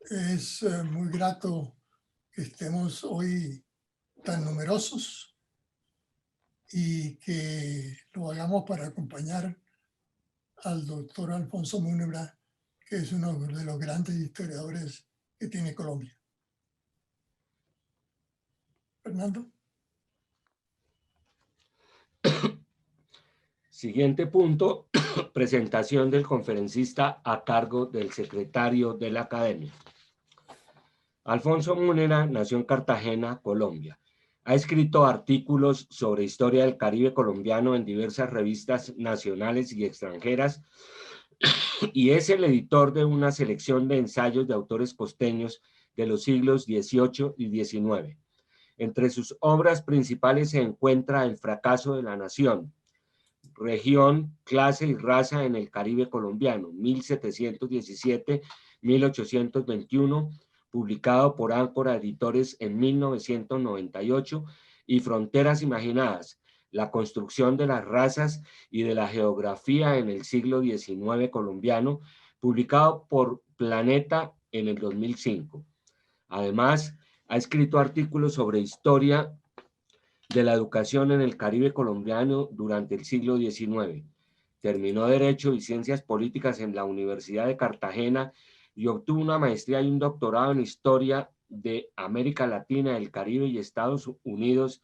Es muy grato que estemos hoy tan numerosos y que lo hagamos para acompañar al doctor Alfonso Múnera, que es uno de los grandes historiadores que tiene Colombia. Fernando. Siguiente punto, presentación del conferencista a cargo del secretario de la Academia. Alfonso Múnera nació en Cartagena, Colombia. Ha escrito artículos sobre historia del Caribe colombiano en diversas revistas nacionales y extranjeras y es el editor de una selección de ensayos de autores costeños de los siglos XVIII y XIX. Entre sus obras principales se encuentra El fracaso de la nación, Región, clase y raza en el Caribe colombiano, 1717-1821, publicado por Áncora Editores en 1998, y Fronteras Imaginadas, la construcción de las razas y de la geografía en el siglo XIX colombiano, publicado por Planeta en el 2005. Además, ha escrito artículos sobre historia de la educación en el Caribe colombiano durante el siglo XIX. Terminó Derecho y Ciencias Políticas en la Universidad de Cartagena y obtuvo una maestría y un doctorado en Historia de América Latina, el Caribe y Estados Unidos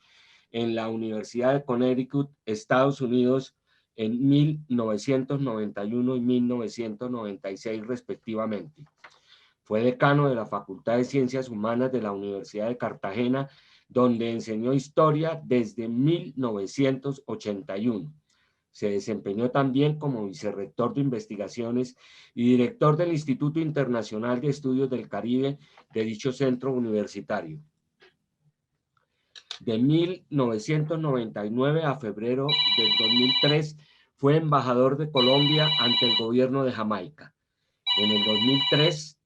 en la Universidad de Connecticut, Estados Unidos, en 1991 y 1996 respectivamente. Fue decano de la Facultad de Ciencias Humanas de la Universidad de Cartagena, donde enseñó historia desde 1981. Se desempeñó también como vicerrector de investigaciones y director del Instituto Internacional de Estudios del Caribe de dicho centro universitario. De 1999 a febrero del 2003 fue embajador de Colombia ante el gobierno de Jamaica. En el 2003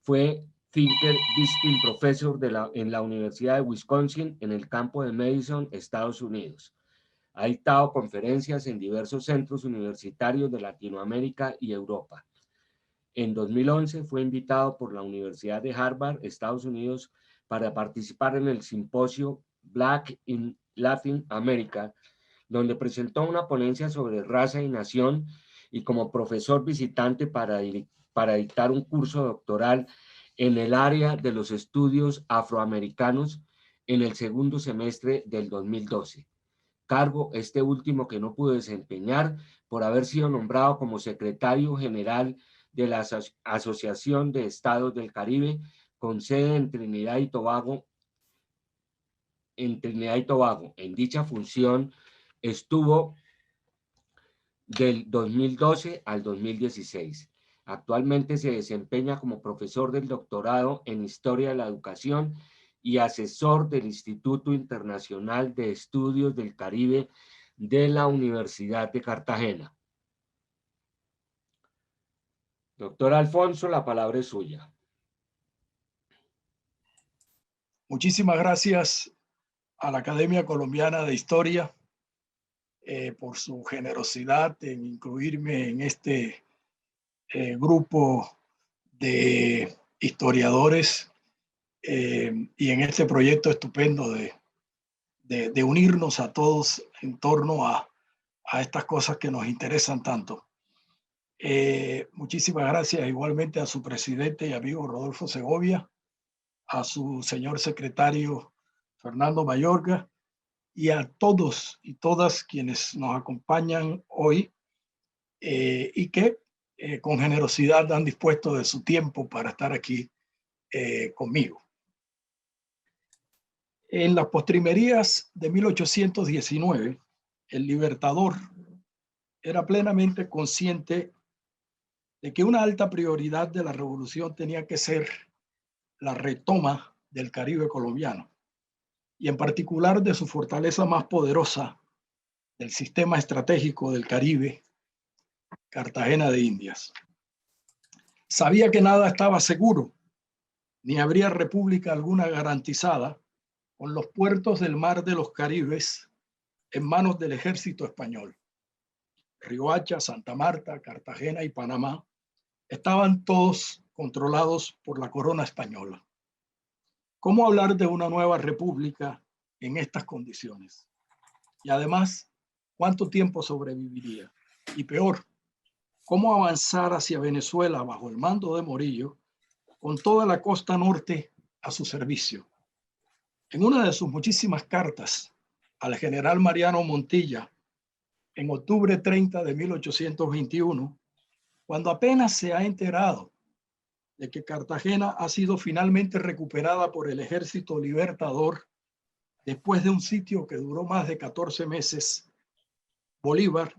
fue Thinker Visiting Professor en la Universidad de Wisconsin en el campo de Madison, Estados Unidos. Ha dictado conferencias en diversos centros universitarios de Latinoamérica y Europa. En 2011 fue invitado por la Universidad de Harvard, Estados Unidos, para participar en el simposio Black in Latin America, donde presentó una ponencia sobre raza y nación y como profesor visitante para dictar un curso doctoral en el área de los estudios afroamericanos en el segundo semestre del 2012. Cargo este último que no pudo desempeñar por haber sido nombrado como secretario general de la Asociación de Estados del Caribe con sede en Trinidad y Tobago. En dicha función estuvo del 2012 al 2016. Actualmente se desempeña como profesor del doctorado en Historia de la Educación y asesor del Instituto Internacional de Estudios del Caribe de la Universidad de Cartagena. Doctor Alfonso, la palabra es suya. Muchísimas gracias a la Academia Colombiana de Historia por su generosidad en incluirme en este grupo de historiadores y en este proyecto estupendo de unirnos a todos en torno a estas cosas que nos interesan tanto. Muchísimas gracias igualmente a su presidente y amigo Rodolfo Segovia, a su señor secretario Fernando Mayorga y a todos y todas quienes nos acompañan hoy y que con generosidad han dispuesto de su tiempo para estar aquí conmigo. En las postrimerías de 1819, el Libertador era plenamente consciente de que una alta prioridad de la revolución tenía que ser la retoma del Caribe colombiano y en particular de su fortaleza más poderosa, del sistema estratégico del Caribe, Cartagena de Indias. Sabía que nada estaba seguro, ni habría república alguna garantizada con los puertos del Mar de los Caribes en manos del ejército español. Riohacha, Santa Marta, Cartagena y Panamá estaban todos controlados por la corona española. ¿Cómo hablar de una nueva república en estas condiciones? Y además, ¿cuánto tiempo sobreviviría? Y peor, ¿cómo avanzar hacia Venezuela bajo el mando de Morillo con toda la costa norte a su servicio? En una de sus muchísimas cartas al general Mariano Montilla, en octubre 30 de 1821, cuando apenas se ha enterado de que Cartagena ha sido finalmente recuperada por el Ejército Libertador después de un sitio que duró más de 14 meses, Bolívar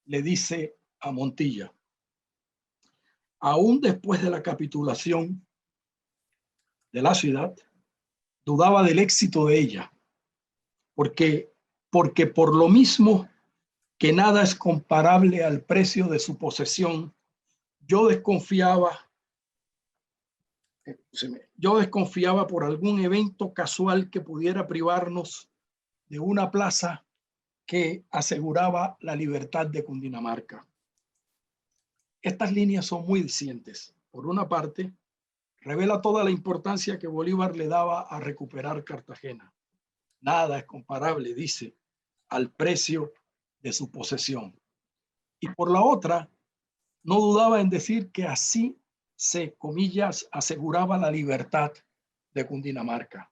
le dice a Montilla: aún después de la capitulación de la ciudad, dudaba del éxito de ella, porque por lo mismo que nada es comparable al precio de su posesión, yo desconfiaba por algún evento casual que pudiera privarnos de una plaza que aseguraba la libertad de Cundinamarca. Estas líneas son muy dicientes. Por una parte, revela toda la importancia que Bolívar le daba a recuperar Cartagena. Nada es comparable, dice, al precio de su posesión. Y por la otra, no dudaba en decir que así se, comillas, aseguraba la libertad de Cundinamarca.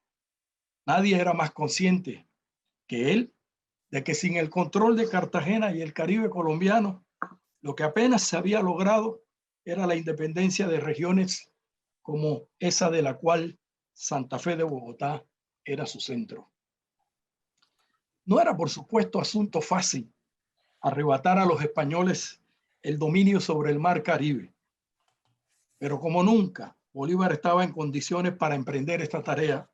Nadie era más consciente que él de que sin el control de Cartagena y el Caribe colombiano, lo que apenas se había logrado era la independencia de regiones como esa de la cual Santa Fe de Bogotá era su centro. No era, por supuesto, asunto fácil arrebatar a los españoles el dominio sobre el mar Caribe, pero como nunca, Bolívar estaba en condiciones para emprender esta tarea,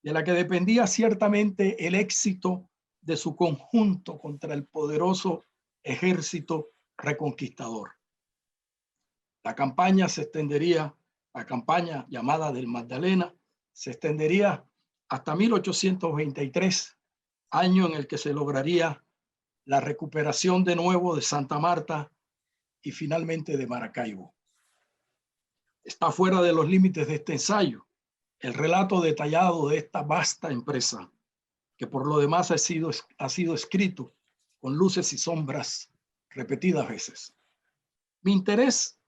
de la que dependía ciertamente el éxito de su conjunto contra el poderoso ejército reconquistador. La campaña llamada del Magdalena, se extendería hasta 1823, año en el que se lograría la recuperación de nuevo de Santa Marta y finalmente de Maracaibo. Está fuera de los límites de este ensayo el relato detallado de esta vasta empresa, que por lo demás ha sido escrito con luces y sombras repetidas veces. Mi interés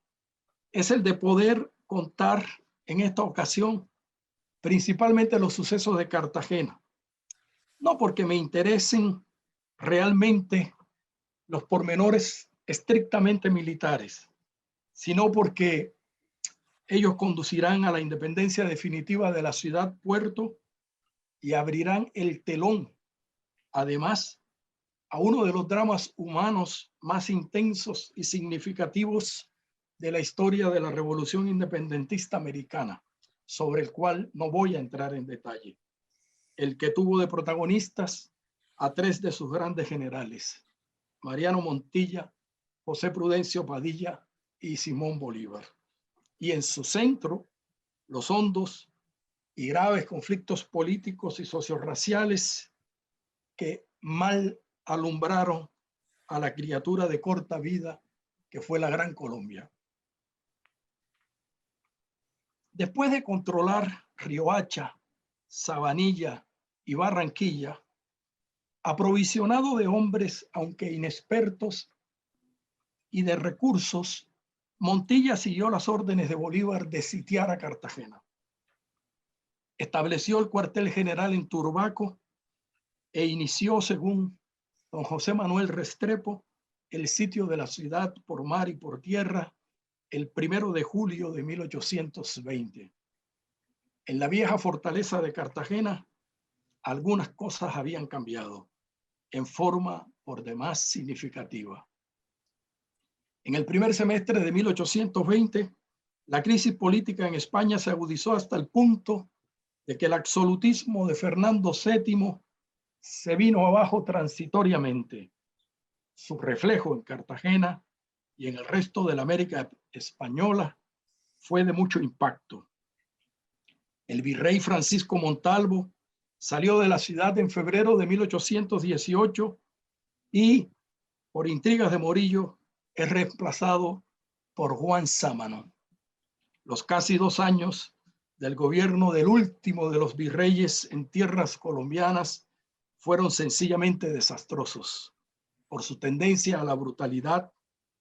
es el de poder contar en esta ocasión principalmente los sucesos de Cartagena, no porque me interesen realmente los pormenores estrictamente militares, sino porque ellos conducirán a la independencia definitiva de la ciudad-puerto y abrirán el telón, además, a uno de los dramas humanos más intensos y significativos de la historia de la Revolución Independentista Americana, sobre el cual no voy a entrar en detalle, el que tuvo de protagonistas a tres de sus grandes generales, Mariano Montilla, José Prudencio Padilla y Simón Bolívar. Y en su centro, los hondos y graves conflictos políticos y sociorraciales que mal alumbraron a la criatura de corta vida que fue la Gran Colombia. Después de controlar Riohacha, Sabanilla y Barranquilla, aprovisionado de hombres, aunque inexpertos, y de recursos, Montilla siguió las órdenes de Bolívar de sitiar a Cartagena. Estableció el cuartel general en Turbaco e inició, según don José Manuel Restrepo, el sitio de la ciudad por mar y por tierra el 1 de julio de 1820. En la vieja fortaleza de Cartagena, algunas cosas habían cambiado en forma por demás significativa. En el primer semestre de 1820, la crisis política en España se agudizó hasta el punto de que el absolutismo de Fernando VII se vino abajo transitoriamente. Su reflejo en Cartagena y en el resto de la América española fue de mucho impacto. El virrey Francisco Montalvo salió de la ciudad en febrero de 1818 y, por intrigas de Morillo, es reemplazado por Juan Sámano. Los casi 2 años del gobierno del último de los virreyes en tierras colombianas fueron sencillamente desastrosos por su tendencia a la brutalidad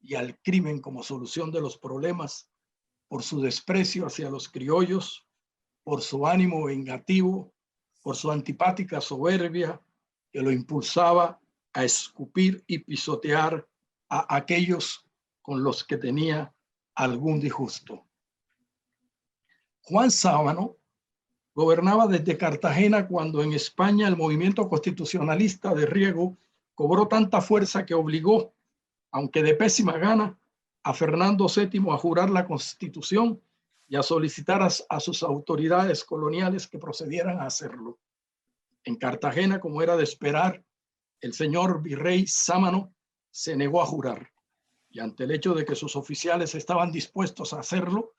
y al crimen como solución de los problemas, por su desprecio hacia los criollos, por su ánimo vengativo, por su antipática soberbia que lo impulsaba a escupir y pisotear a aquellos con los que tenía algún disgusto. Juan Sámano gobernaba desde Cartagena cuando en España el movimiento constitucionalista de Riego cobró tanta fuerza que obligó, aunque de pésima gana, a Fernando VII a jurar la Constitución y a solicitar a sus autoridades coloniales que procedieran a hacerlo. En Cartagena, como era de esperar, el señor virrey Sámano se negó a jurar, y ante el hecho de que sus oficiales estaban dispuestos a hacerlo,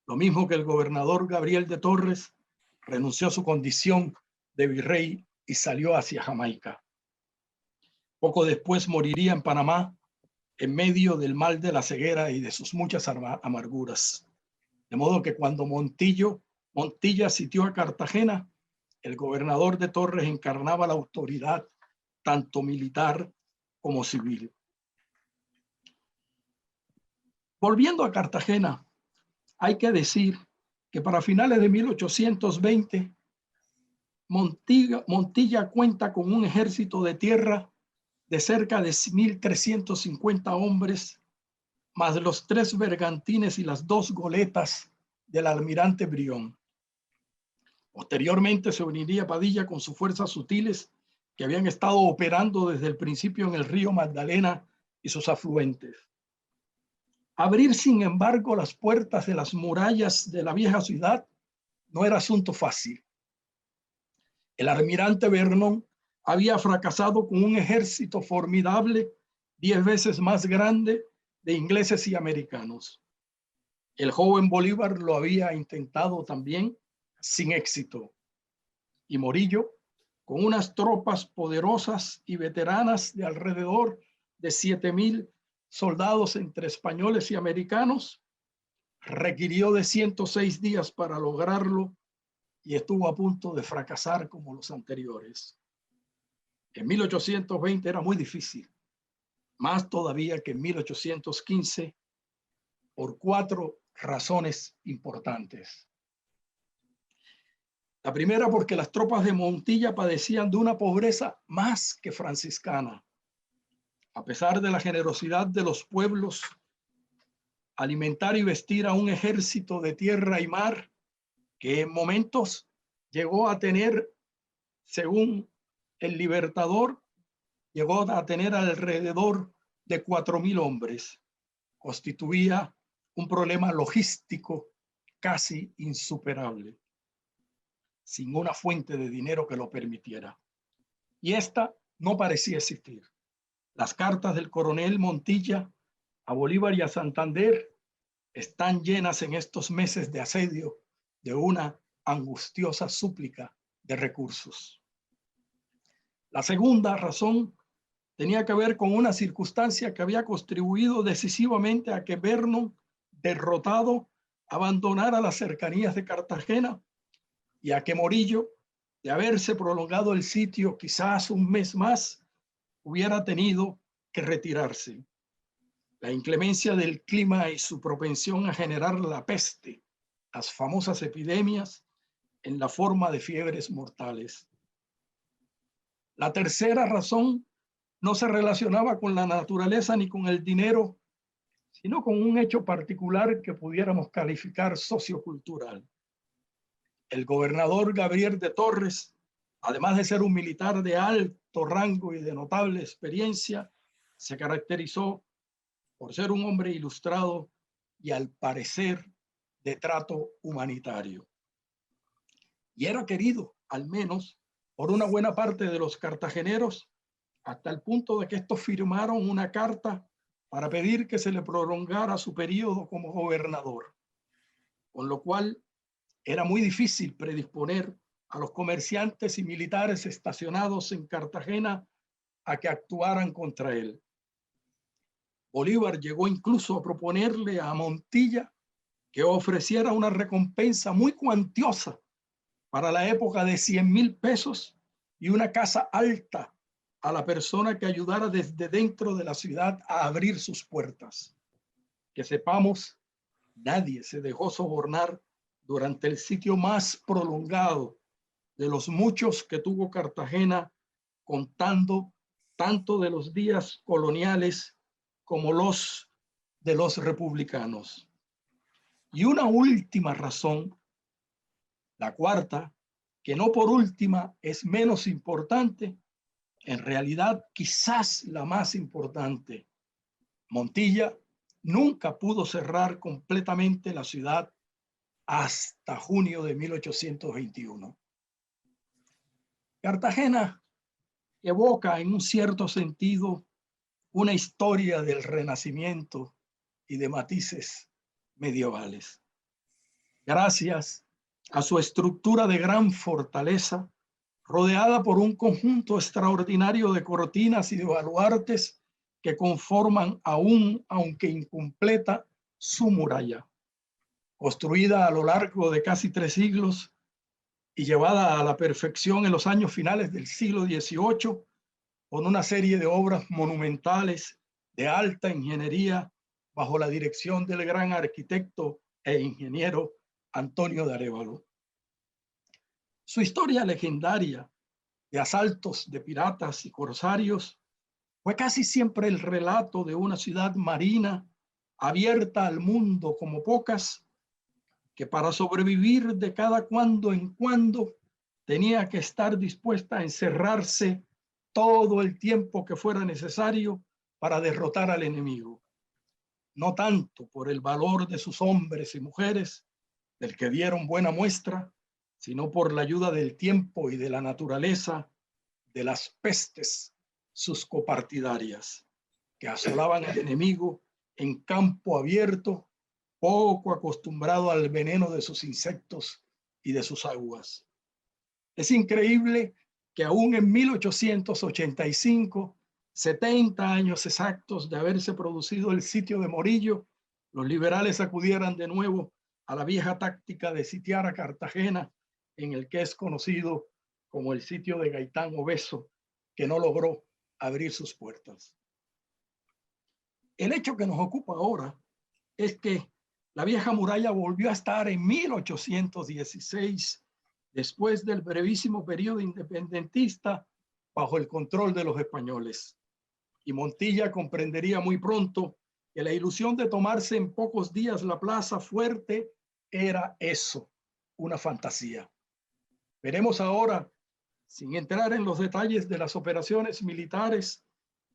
lo mismo que el gobernador Gabriel de Torres, renunció a su condición de virrey y salió hacia Jamaica. Poco después moriría en Panamá en medio del mal de la ceguera y de sus muchas amarguras. De modo que cuando Montilla sitió a Cartagena, el gobernador de Torres encarnaba la autoridad tanto militar como civil. Volviendo a Cartagena, hay que decir que para finales de 1820, Montilla cuenta con un ejército de tierra de cerca de 1.350 hombres, más los 3 bergantines y las 2 goletas del almirante Brión. Posteriormente se uniría Padilla con sus fuerzas sutiles que habían estado operando desde el principio en el río Magdalena y sus afluentes. Abrir, sin embargo, las puertas de las murallas de la vieja ciudad no era asunto fácil. El almirante Vernon había fracasado con un ejército formidable 10 veces más grande de ingleses y americanos. El joven Bolívar lo había intentado también sin éxito. Y Morillo, con unas tropas poderosas y veteranas de alrededor de 7.000 soldados entre españoles y americanos, requirió de 106 días para lograrlo y estuvo a punto de fracasar como los anteriores. En 1820 era muy difícil, más todavía que en 1815, por 4 razones importantes. La primera, porque las tropas de Montilla padecían de una pobreza más que franciscana. A pesar de la generosidad de los pueblos, alimentar y vestir a un ejército de tierra y mar que en momentos llegó a tener, según el Libertador, llegó a tener alrededor de 4.000 hombres, constituía un problema logístico casi insuperable, sin una fuente de dinero que lo permitiera. Y esta no parecía existir. Las cartas del coronel Montilla a Bolívar y a Santander están llenas en estos meses de asedio de una angustiosa súplica de recursos. La segunda razón tenía que ver con una circunstancia que había contribuido decisivamente a que Vernon, derrotado, abandonara las cercanías de Cartagena y a que Morillo, de haberse prolongado el sitio quizás un mes más, hubiera tenido que retirarse. La inclemencia del clima y su propensión a generar la peste, las famosas epidemias, en la forma de fiebres mortales. La tercera razón no se relacionaba con la naturaleza ni con el dinero, sino con un hecho particular que pudiéramos calificar sociocultural. El gobernador Gabriel de Torres, además de ser un militar de alto rango y de notable experiencia, se caracterizó por ser un hombre ilustrado y, al parecer, de trato humanitario. Y era querido, al menos, por una buena parte de los cartageneros, hasta el punto de que estos firmaron una carta para pedir que se le prolongara su periodo como gobernador, con lo cual era muy difícil predisponer a los comerciantes y militares estacionados en Cartagena a que actuaran contra él. Bolívar llegó incluso a proponerle a Montilla que ofreciera una recompensa muy cuantiosa para la época de 100,000 pesos y una casa alta a la persona que ayudara desde dentro de la ciudad a abrir sus puertas. Que sepamos, nadie se dejó sobornar durante el sitio más prolongado de los muchos que tuvo Cartagena, contando tanto de los días coloniales como los de los republicanos. Y una última razón, la cuarta, que no por última es menos importante, en realidad quizás la más importante. Montilla nunca pudo cerrar completamente la ciudad hasta junio de 1821. Cartagena evoca en un cierto sentido una historia del Renacimiento y de matices medievales. Gracias a su estructura de gran fortaleza, rodeada por un conjunto extraordinario de cortinas y de baluartes que conforman aún, aunque incompleta, su muralla. Construida a lo largo de casi 3 siglos y llevada a la perfección en los años finales del siglo XVIII, con una serie de obras monumentales de alta ingeniería bajo la dirección del gran arquitecto e ingeniero Antonio de Arévalo. Su historia legendaria de asaltos de piratas y corsarios fue casi siempre el relato de una ciudad marina abierta al mundo como pocas, que para sobrevivir de cada cuando en cuando tenía que estar dispuesta a encerrarse todo el tiempo que fuera necesario para derrotar al enemigo. No tanto por el valor de sus hombres y mujeres, del que dieron buena muestra, sino por la ayuda del tiempo y de la naturaleza, de las pestes, sus copartidarias, que asolaban al enemigo en campo abierto, poco acostumbrado al veneno de sus insectos y de sus aguas. Es increíble que aún en 1885, 70 años exactos de haberse producido el sitio de Morillo, los liberales acudieran de nuevo a la vieja táctica de sitiar a Cartagena, en el que es conocido como el sitio de Gaitán Obeso, que no logró abrir sus puertas. El hecho que nos ocupa ahora es que la vieja muralla volvió a estar en 1816, después del brevísimo periodo independentista, bajo el control de los españoles. Y Montilla comprendería muy pronto que la ilusión de tomarse en pocos días la plaza fuerte era eso, una fantasía. Veremos ahora, sin entrar en los detalles de las operaciones militares,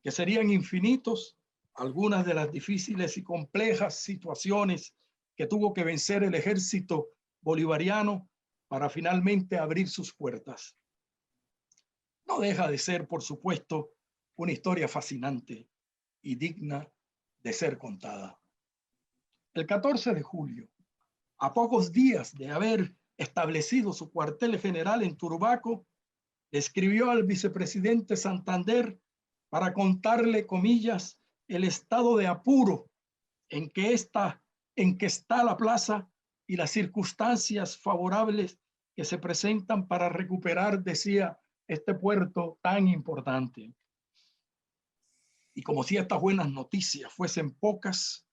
que serían infinitos, algunas de las difíciles y complejas situaciones que tuvo que vencer el ejército bolivariano para finalmente abrir sus puertas. No deja de ser, por supuesto, una historia fascinante y digna de ser contada. El 14 de julio, a pocos días de haber establecido su cuartel general en Turbaco, escribió al vicepresidente Santander para contarle, comillas, el estado de apuro en que está la plaza y las circunstancias favorables que se presentan para recuperar, decía, este puerto tan importante. Y como si estas buenas noticias fuesen pocas,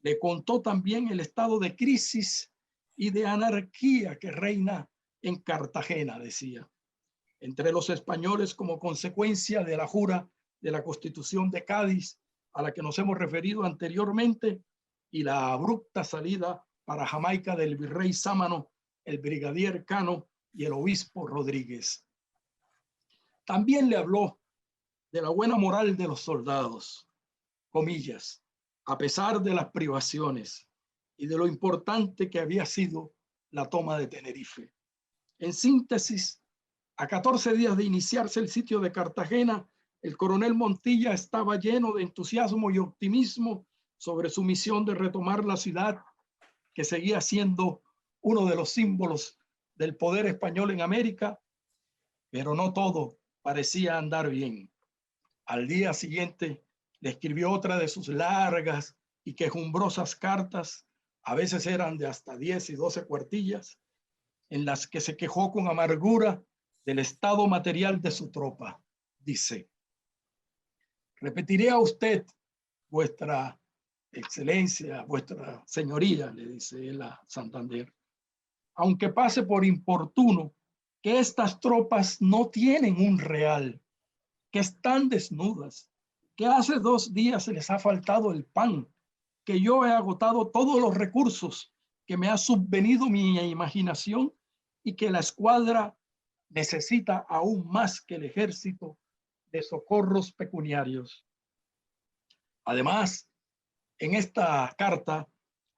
le contó también el estado de crisis y de anarquía que reina en Cartagena, decía, entre los españoles como consecuencia de la jura de la Constitución de Cádiz, a la que nos hemos referido anteriormente, y la abrupta salida para Jamaica del virrey Sámano, el brigadier Cano y el obispo Rodríguez. También le habló de la buena moral de los soldados, comillas, a pesar de las privaciones y de lo importante que había sido la toma de Tenerife. En síntesis, a 14 días de iniciarse el sitio de Cartagena, el coronel Montilla estaba lleno de entusiasmo y optimismo sobre su misión de retomar la ciudad, que seguía siendo uno de los símbolos del poder español en América, pero no todo parecía andar bien. Al día siguiente Le escribió otra de sus largas y quejumbrosas cartas, a veces eran de hasta 10 y 12 cuartillas, en las que se quejó con amargura del estado material de su tropa. Dice: repetiré a usted, vuestra excelencia, vuestra señoría, le dice él a Santander, aunque pase por importuno, que estas tropas no tienen un real, que están desnudas, que hace 2 días les ha faltado el pan, que yo he agotado todos los recursos, que me ha subvenido mi imaginación y que la escuadra necesita aún más que el ejército de socorros pecuniarios. Además, en esta carta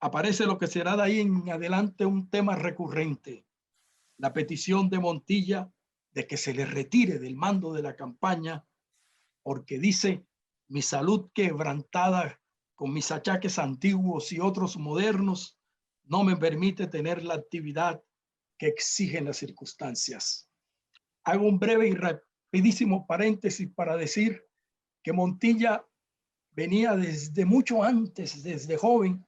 aparece lo que será de ahí en adelante un tema recurrente: la petición de Montilla de que se le retire del mando de la campaña, porque dice: mi salud quebrantada con mis achaques antiguos y otros modernos no me permite tener la actividad que exigen las circunstancias. Hago un breve y rapidísimo paréntesis para decir que Montilla venía desde mucho antes, desde joven,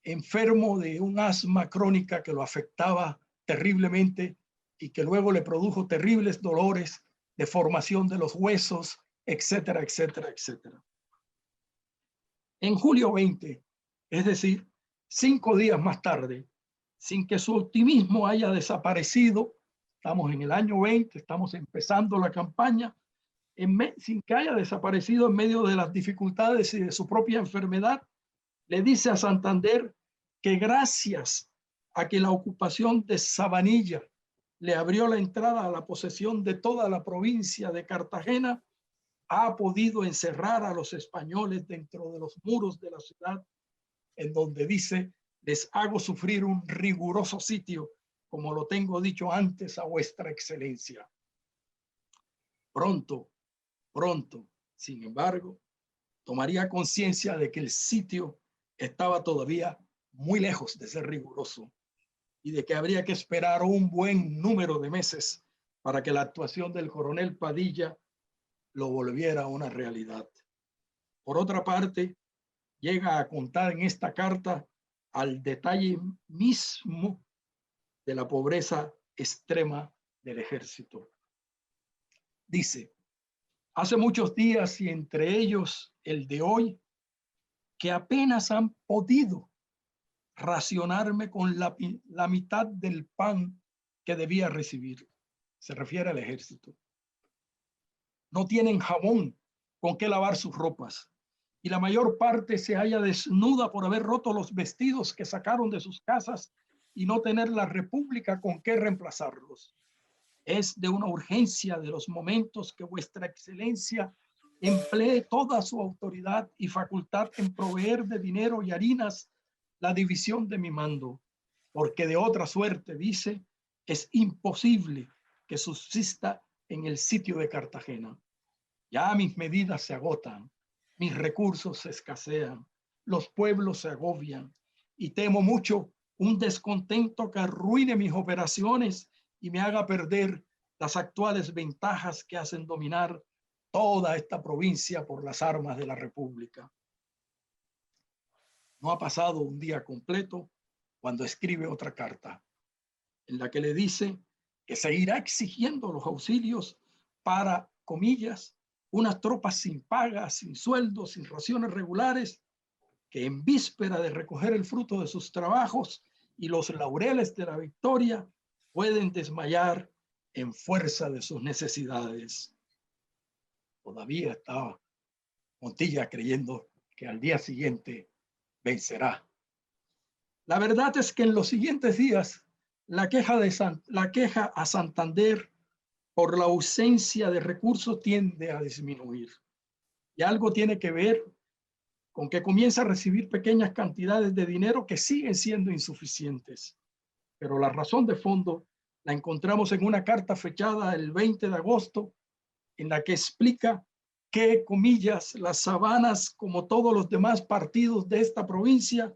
enfermo de un asma crónica que lo afectaba terriblemente y que luego le produjo terribles dolores, deformación de los huesos, etcétera, etcétera, etcétera. En julio 20, es decir, 5 días más tarde, sin que su optimismo haya desaparecido, estamos en el año 20, estamos empezando la campaña, sin que haya desaparecido en medio de las dificultades y de su propia enfermedad, le dice a Santander que gracias a que la ocupación de Sabanilla le abrió la entrada a la posesión de toda la provincia de Cartagena, ha podido encerrar a los españoles dentro de los muros de la ciudad, en donde dice: les hago sufrir un riguroso sitio, como lo tengo dicho antes a vuestra excelencia. Pronto, sin embargo, tomaría conciencia de que el sitio estaba todavía muy lejos de ser riguroso y de que habría que esperar un buen número de meses para que la actuación del coronel Padilla lo volviera una realidad. Por otra parte, llega a contar en esta carta al detalle mismo de la pobreza extrema del ejército. Dice: hace muchos días, y entre ellos el de hoy, que apenas han podido racionarme con la mitad del pan que debía recibir. Se refiere al ejército. No tienen jabón con qué lavar sus ropas, y la mayor parte se halla desnuda por haber roto los vestidos que sacaron de sus casas y no tener la república con qué reemplazarlos. Es de una urgencia de los momentos que vuestra excelencia emplee toda su autoridad y facultad en proveer de dinero y harinas la división de mi mando, porque de otra suerte, dice, es imposible que subsista en el sitio de Cartagena. Ya mis medidas se agotan, mis recursos se escasean, los pueblos se agobian y temo mucho un descontento que arruine mis operaciones y me haga perder las actuales ventajas que hacen dominar toda esta provincia por las armas de la República. No ha pasado un día completo cuando escribe otra carta en la que le dice que seguirá exigiendo los auxilios para, comillas, unas tropas sin paga, sin sueldos, sin raciones regulares, que en víspera de recoger el fruto de sus trabajos y los laureles de la victoria, pueden desmayar en fuerza de sus necesidades. Todavía estaba Montilla creyendo que al día siguiente vencerá. La verdad es que en los siguientes días la queja a Santander por la ausencia de recursos tiende a disminuir. Y algo tiene que ver con que comienza a recibir pequeñas cantidades de dinero que siguen siendo insuficientes. Pero la razón de fondo la encontramos en una carta fechada el 20 de agosto, en la que explica que, comillas, las Sabanas, como todos los demás partidos de esta provincia,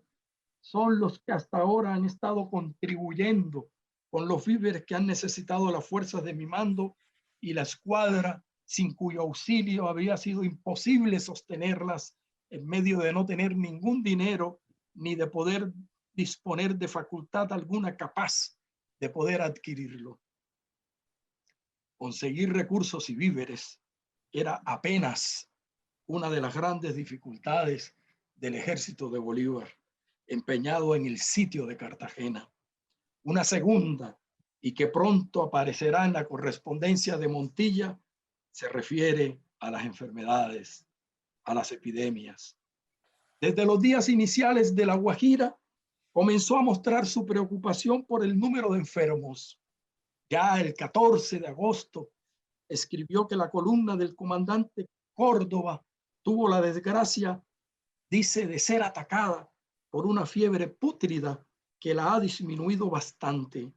son los que hasta ahora han estado contribuyendo con los víveres que han necesitado las fuerzas de mi mando, y la escuadra sin cuyo auxilio habría sido imposible sostenerlas en medio de no tener ningún dinero ni de poder disponer de facultad alguna capaz de poder adquirirlo. Conseguir recursos y víveres era apenas una de las grandes dificultades del ejército de Bolívar, empeñado en el sitio de Cartagena. Una segunda, y que pronto aparecerá en la correspondencia de Montilla, se refiere a las enfermedades, a las epidemias. Desde los días iniciales de La Guajira, comenzó a mostrar su preocupación por el número de enfermos. Ya el 14 de agosto escribió que la columna del comandante Córdoba tuvo la desgracia, dice, de ser atacada por una fiebre pútrida que la ha disminuido bastante,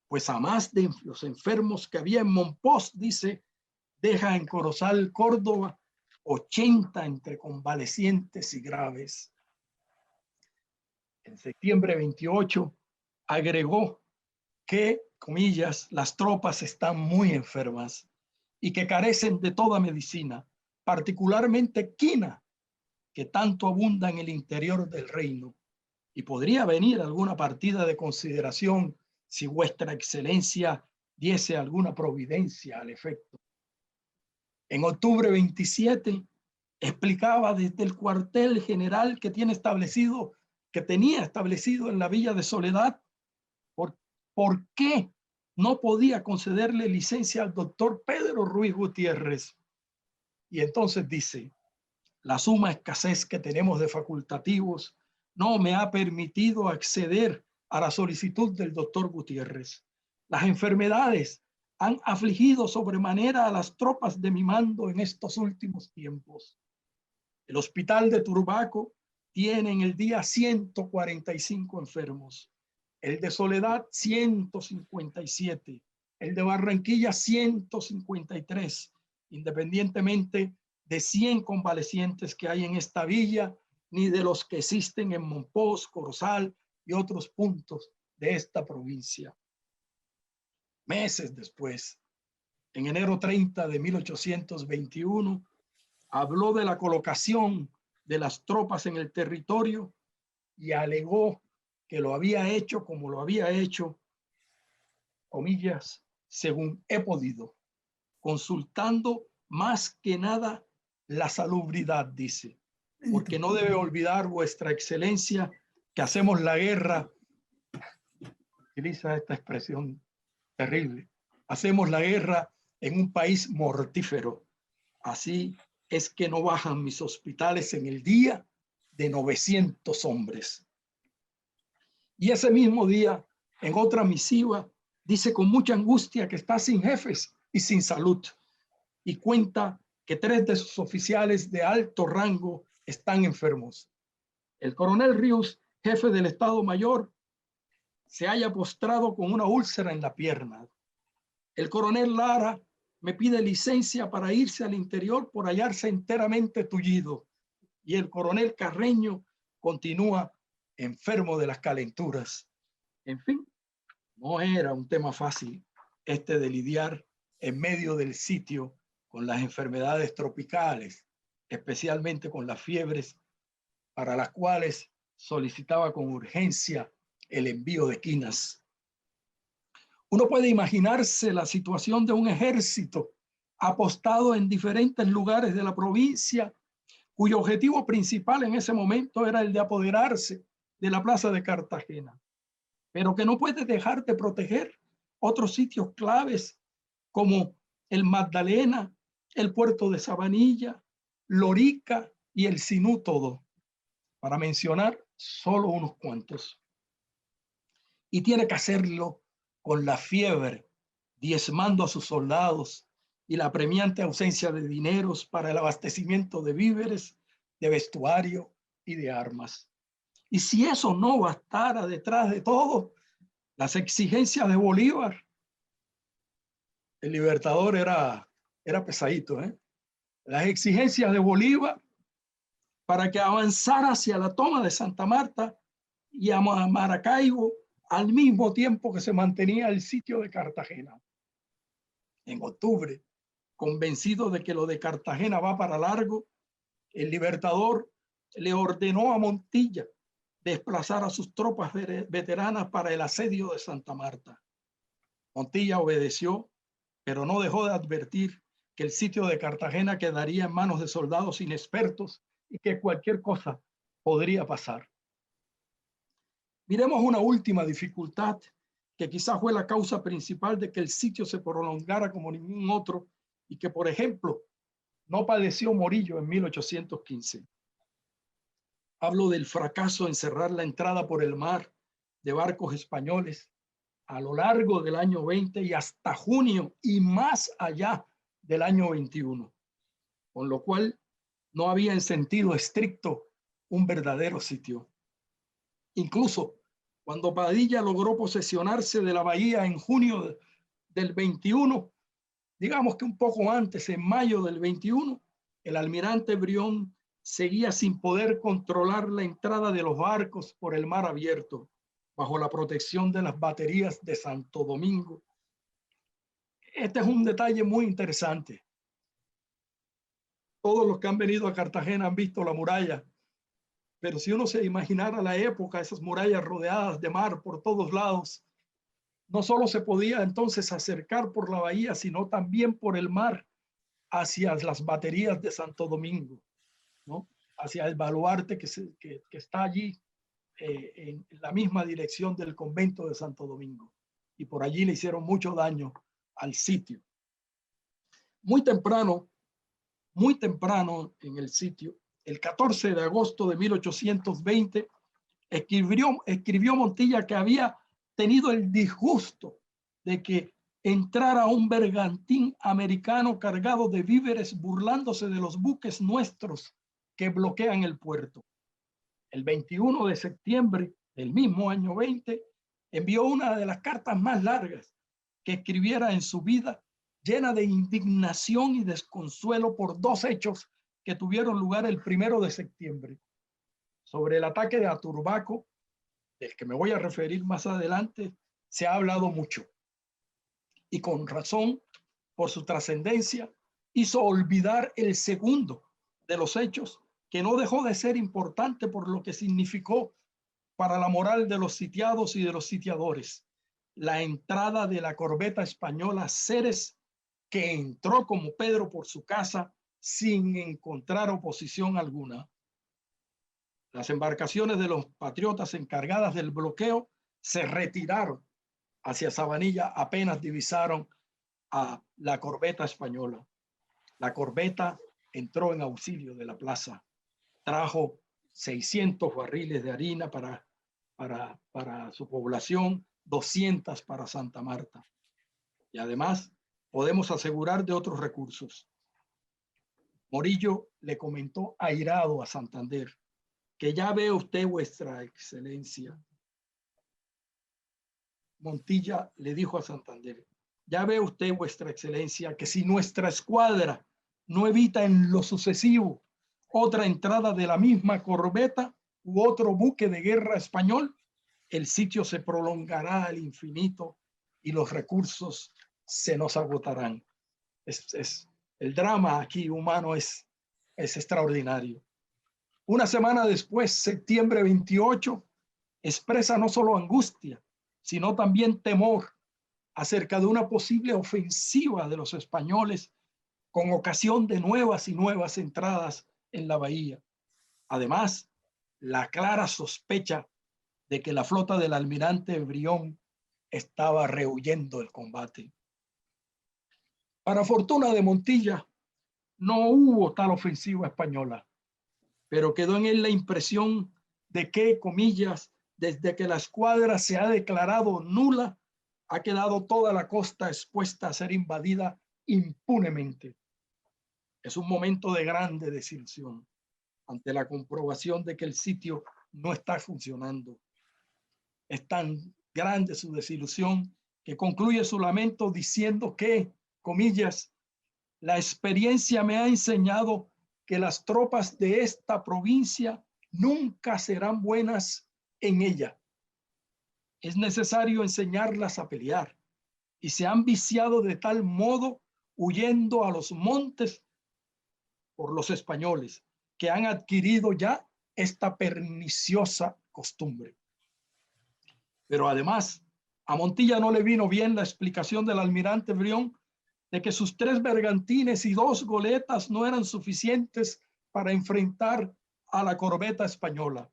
pues a más de los enfermos que había en Mompox, dice, deja en Corozal, Córdoba, 80 entre convalecientes y graves. En septiembre 28 agregó que, comillas, las tropas están muy enfermas y que carecen de toda medicina, particularmente quina, que tanto abunda en el interior del reino, y podría venir alguna partida de consideración si vuestra excelencia diese alguna providencia al efecto. En octubre 27 explicaba desde el cuartel general que tenía establecido en la Villa de Soledad por qué no podía concederle licencia al doctor Pedro Ruiz Gutiérrez. Y entonces dice: la suma escasez que tenemos de facultativos no me ha permitido acceder a la solicitud del doctor Gutiérrez. Las enfermedades han afligido sobremanera a las tropas de mi mando en estos últimos tiempos. El hospital de Turbaco tiene en el día 145 enfermos, el de Soledad 157, el de Barranquilla 153, independientemente de 100 convalecientes que hay en esta villa, ni de los que existen en Mompox, Corozal y otros puntos de esta provincia. Meses después, en enero 30 de 1821, habló de la colocación de las tropas en el territorio y alegó que lo había hecho como lo había hecho, comillas, según he podido, consultando más que nada la salubridad, dice, porque no debe olvidar vuestra excelencia que hacemos la guerra, utiliza esta expresión terrible, hacemos la guerra en un país mortífero. Así es que no bajan mis hospitales en el día de 900 hombres. Y ese mismo día, en otra misiva, dice con mucha angustia que está sin jefes y sin salud, y cuenta que 3 de sus oficiales de alto rango están enfermos. El coronel Ríos, jefe del Estado Mayor, se halla postrado con una úlcera en la pierna. El coronel Lara me pide licencia para irse al interior por hallarse enteramente tullido. Y el coronel Carreño continúa enfermo de las calenturas. En fin, no era un tema fácil este de lidiar en medio del sitio con las enfermedades tropicales, especialmente con las fiebres, para las cuales solicitaba con urgencia el envío de quinas. Uno puede imaginarse la situación de un ejército apostado en diferentes lugares de la provincia, cuyo objetivo principal en ese momento era el de apoderarse de la plaza de Cartagena, pero que no puede dejar de proteger otros sitios claves como el Magdalena, el puerto de Sabanilla, Lorica y el Sinú todo, para mencionar solo unos cuantos. Y tiene que hacerlo con la fiebre, diezmando a sus soldados y la apremiante ausencia de dineros para el abastecimiento de víveres, de vestuario y de armas. Y si eso no bastara detrás de todo, las exigencias de Bolívar, el Libertador era pesadito, ¿eh? Las exigencias de Bolívar para que avanzara hacia la toma de Santa Marta y a Maracaibo al mismo tiempo que se mantenía el sitio de Cartagena. En octubre convencido de que lo de Cartagena va para largo, el Libertador le ordenó a Montilla desplazar a sus tropas veteranas para el asedio de Santa Marta. Montilla obedeció, pero no dejó de advertir que el sitio de Cartagena quedaría en manos de soldados inexpertos y que cualquier cosa podría pasar. Miremos una última dificultad que quizás fue la causa principal de que el sitio se prolongara como ningún otro y que, por ejemplo, no padeció Morillo en 1815. Hablo del fracaso en cerrar la entrada por el mar de barcos españoles a lo largo del año 20 y hasta junio y más allá del año 21, con lo cual no había en sentido estricto un verdadero sitio. Incluso cuando Padilla logró posesionarse de la bahía en junio del 21, digamos que un poco antes, en mayo del 21, el almirante Brión seguía sin poder controlar la entrada de los barcos por el mar abierto, bajo la protección de las baterías de Santo Domingo. Este es un detalle muy interesante. Todos los que han venido a Cartagena han visto la muralla, pero si uno se imaginara la época, esas murallas rodeadas de mar por todos lados, no solo se podía entonces acercar por la bahía, sino también por el mar hacia las baterías de Santo Domingo, ¿no? Hacia el baluarte que está allí en la misma dirección del convento de Santo Domingo. Y por allí le hicieron mucho daño al sitio. Muy temprano en el sitio, el 14 de agosto de 1820, escribió Montilla que había tenido el disgusto de que entrara un bergantín americano cargado de víveres burlándose de los buques nuestros que bloquean el puerto. El 21 de septiembre del mismo año 20, envió una de las cartas más largas que escribiera en su vida, llena de indignación y desconsuelo por dos hechos que tuvieron lugar el 1 de septiembre. Sobre el ataque de Aturbaco, del que me voy a referir más adelante, se ha hablado mucho. Y con razón, por su trascendencia, hizo olvidar el segundo de los hechos, que no dejó de ser importante por lo que significó para la moral de los sitiados y de los sitiadores: la entrada de la corbeta española Ceres, que entró como Pedro por su casa sin encontrar oposición alguna. Las embarcaciones de los patriotas encargadas del bloqueo se retiraron hacia Sabanilla, apenas divisaron a la corbeta española. La corbeta entró en auxilio de la plaza, trajo 600 barriles de harina para su población, 200 para Santa Marta. Y además podemos asegurar de otros recursos. Morillo le comentó airado a Santander que ya ve usted, vuestra excelencia. Montilla le dijo a Santander: ya ve usted, vuestra excelencia, que si nuestra escuadra no evita en lo sucesivo otra entrada de la misma corbeta u otro buque de guerra español, el sitio se prolongará al infinito y los recursos se nos agotarán. El drama aquí humano es extraordinario. Una semana después, septiembre 28, expresa no solo angustia, sino también temor acerca de una posible ofensiva de los españoles con ocasión de nuevas y nuevas entradas en la bahía. Además, la clara sospecha de que la flota del almirante Brión estaba rehuyendo el combate. Para fortuna de Montilla, no hubo tal ofensiva española, pero quedó en él la impresión de que, comillas, desde que la escuadra se ha declarado nula, ha quedado toda la costa expuesta a ser invadida impunemente. Es un momento de grande desilusión ante la comprobación de que el sitio no está funcionando. Es tan grande su desilusión que concluye su lamento diciendo que, comillas, la experiencia me ha enseñado que las tropas de esta provincia nunca serán buenas en ella. Es necesario enseñarlas a pelear y se han viciado de tal modo huyendo a los montes por los españoles, que han adquirido ya esta perniciosa costumbre. Pero además, a Montilla no le vino bien la explicación del almirante Brión de que sus 3 bergantines y 2 goletas no eran suficientes para enfrentar a la corbeta española.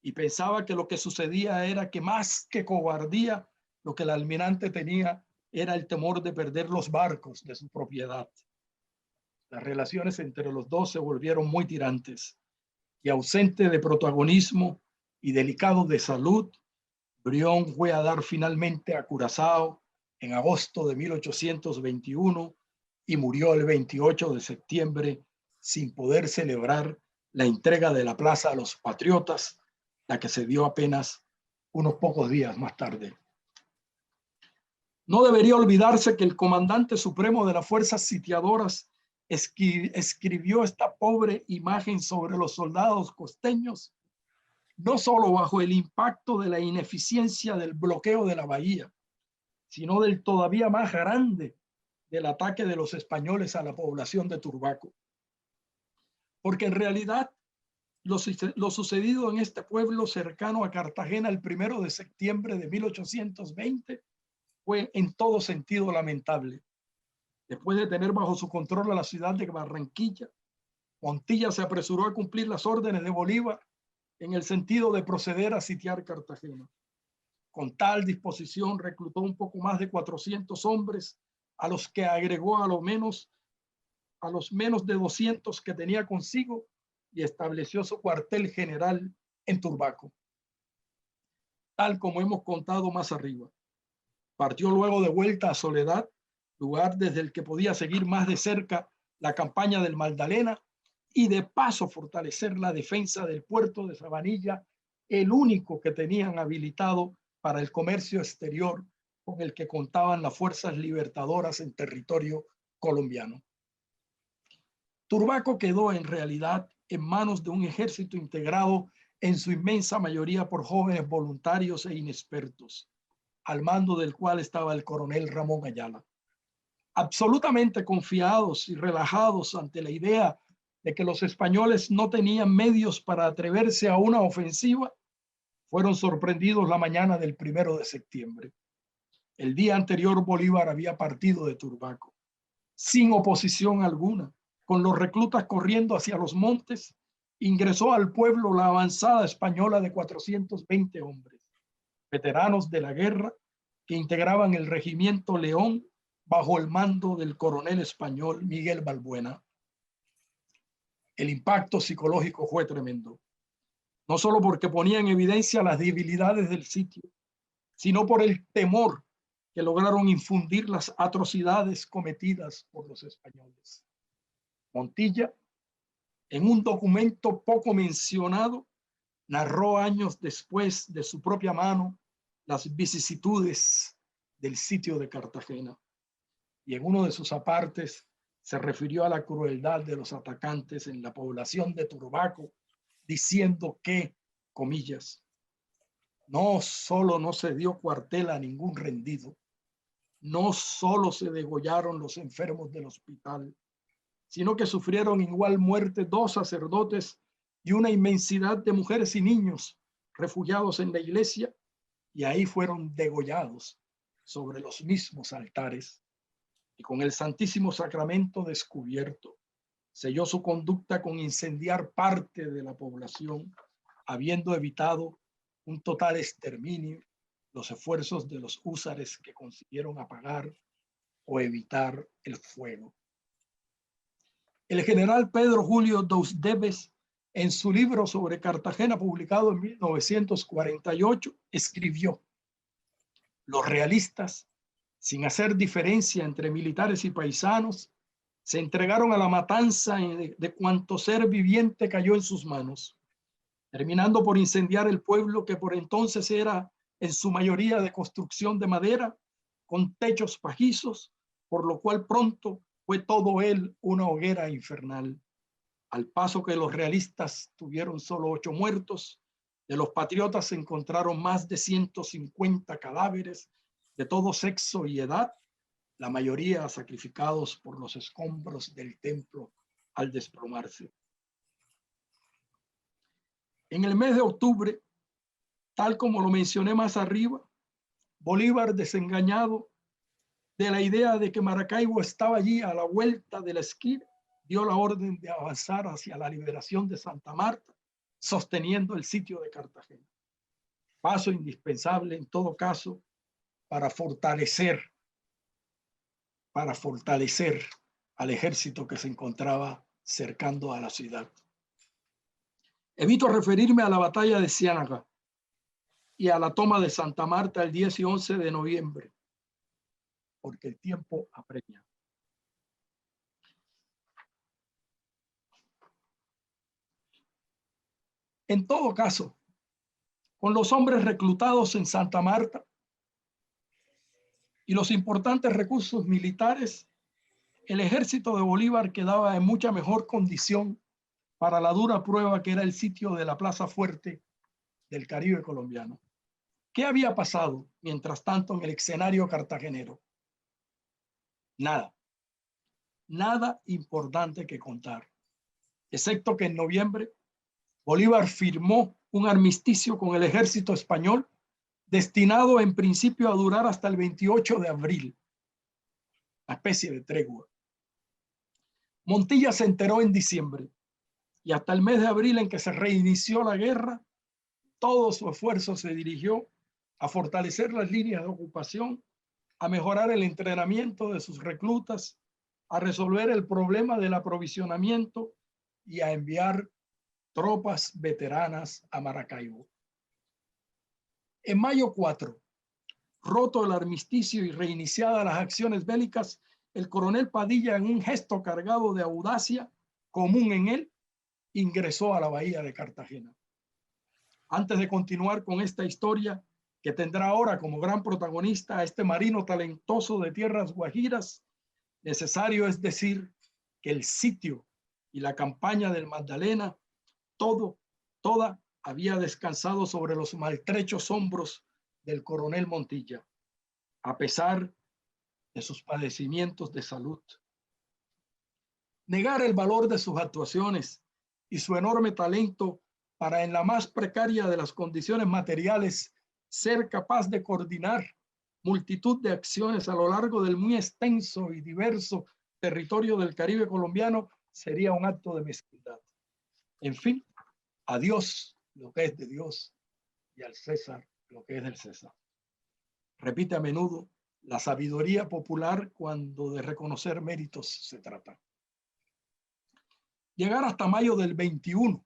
Y pensaba que lo que sucedía era que más que cobardía, lo que el almirante tenía era el temor de perder los barcos de su propiedad. Las relaciones entre los dos se volvieron muy tirantes y, ausente de protagonismo y delicado de salud, Brión fue a dar finalmente a Curazao en agosto de 1821 y murió el 28 de septiembre sin poder celebrar la entrega de la plaza a los patriotas, la que se dio apenas unos pocos días más tarde. No debería olvidarse que el comandante supremo de las fuerzas sitiadoras escribió esta pobre imagen sobre los soldados costeños, no solo bajo el impacto de la ineficiencia del bloqueo de la bahía, sino del todavía más grande del ataque de los españoles a la población de Turbaco. Porque en realidad lo sucedido en este pueblo cercano a Cartagena el 1 de septiembre de 1820 fue en todo sentido lamentable. Después de tener bajo su control a la ciudad de Barranquilla, Montilla se apresuró a cumplir las órdenes de Bolívar en el sentido de proceder a sitiar Cartagena. Con tal disposición reclutó un poco más de 400 hombres, a los que agregó a los menos de 200 que tenía consigo, y estableció su cuartel general en Turbaco. Tal como hemos contado más arriba, partió luego de vuelta a Soledad, lugar desde el que podía seguir más de cerca la campaña del Magdalena y de paso fortalecer la defensa del puerto de Sabanilla, el único que tenían habilitado para el comercio exterior con el que contaban las fuerzas libertadoras en territorio colombiano. Turbaco quedó en realidad en manos de un ejército integrado en su inmensa mayoría por jóvenes voluntarios e inexpertos, al mando del cual estaba el coronel Ramón Ayala. Absolutamente confiados y relajados ante la idea de que los españoles no tenían medios para atreverse a una ofensiva, fueron sorprendidos la mañana del 1 de septiembre. El día anterior Bolívar había partido de Turbaco, sin oposición alguna, con los reclutas corriendo hacia los montes. Ingresó al pueblo la avanzada española de 420 hombres, veteranos de la guerra, que integraban el regimiento León bajo el mando del coronel español Miguel Balbuena. El impacto psicológico fue tremendo, no solo porque ponía en evidencia las debilidades del sitio, sino por el temor que lograron infundir las atrocidades cometidas por los españoles. Montilla, en un documento poco mencionado, narró años después de su propia mano las vicisitudes del sitio de Cartagena, y en uno de sus apartes se refirió a la crueldad de los atacantes en la población de Turbaco, diciendo que, comillas, no solo no se dio cuartel a ningún rendido, no solo se degollaron los enfermos del hospital, sino que sufrieron igual muerte 2 sacerdotes y una inmensidad de mujeres y niños refugiados en la iglesia, y ahí fueron degollados sobre los mismos altares, y con el Santísimo Sacramento descubierto, selló su conducta con incendiar parte de la población, habiendo evitado un total exterminio los esfuerzos de los húsares que consiguieron apagar o evitar el fuego. El general Pedro Julio Doudeves, en su libro sobre Cartagena, publicado en 1948, escribió: los realistas, sin hacer diferencia entre militares y paisanos, se entregaron a la matanza de cuanto ser viviente cayó en sus manos, terminando por incendiar el pueblo, que por entonces era en su mayoría de construcción de madera, con techos pajizos, por lo cual pronto fue todo él una hoguera infernal. Al paso que los realistas tuvieron solo 8 muertos, de los patriotas se encontraron más de 150 cadáveres de todo sexo y edad, la mayoría sacrificados por los escombros del templo al desplomarse. En el mes de octubre, tal como lo mencioné más arriba, Bolívar, desengañado de la idea de que Maracaibo estaba allí a la vuelta de la esquina, dio la orden de avanzar hacia la liberación de Santa Marta, sosteniendo el sitio de Cartagena. Paso indispensable en todo caso para fortalecer al ejército que se encontraba cercando a la ciudad. Evito referirme a la batalla de Ciénaga y a la toma de Santa Marta el 10 y 11 de noviembre, porque el tiempo apremia. En todo caso, con los hombres reclutados en Santa Marta y los importantes recursos militares, el ejército de Bolívar quedaba en mucha mejor condición para la dura prueba que era el sitio de la Plaza Fuerte del Caribe colombiano. ¿Qué había pasado mientras tanto en el escenario cartagenero? Nada importante que contar, excepto que en noviembre Bolívar firmó un armisticio con el ejército español destinado en principio a durar hasta el 28 de abril, una especie de tregua. Montilla se enteró en diciembre y hasta el mes de abril, en que se reinició la guerra, todo su esfuerzo se dirigió a fortalecer las líneas de ocupación, a mejorar el entrenamiento de sus reclutas, a resolver el problema del aprovisionamiento y a enviar tropas veteranas a Maracaibo. En mayo 4, roto el armisticio y reiniciadas las acciones bélicas, el coronel Padilla, en un gesto cargado de audacia común en él, ingresó a la bahía de Cartagena. Antes de continuar con esta historia, que tendrá ahora como gran protagonista a este marino talentoso de tierras guajiras, necesario es decir que el sitio y la campaña del Magdalena, toda había descansado sobre los maltrechos hombros del coronel Montilla, a pesar de sus padecimientos de salud. Negar el valor de sus actuaciones y su enorme talento para, en la más precaria de las condiciones materiales, ser capaz de coordinar multitud de acciones a lo largo del muy extenso y diverso territorio del Caribe colombiano, sería un acto de mezquindad. En fin, a Dios lo que es de Dios y al César lo que es del César. Repite a menudo la sabiduría popular cuando de reconocer méritos se trata. Llegar hasta mayo del 21,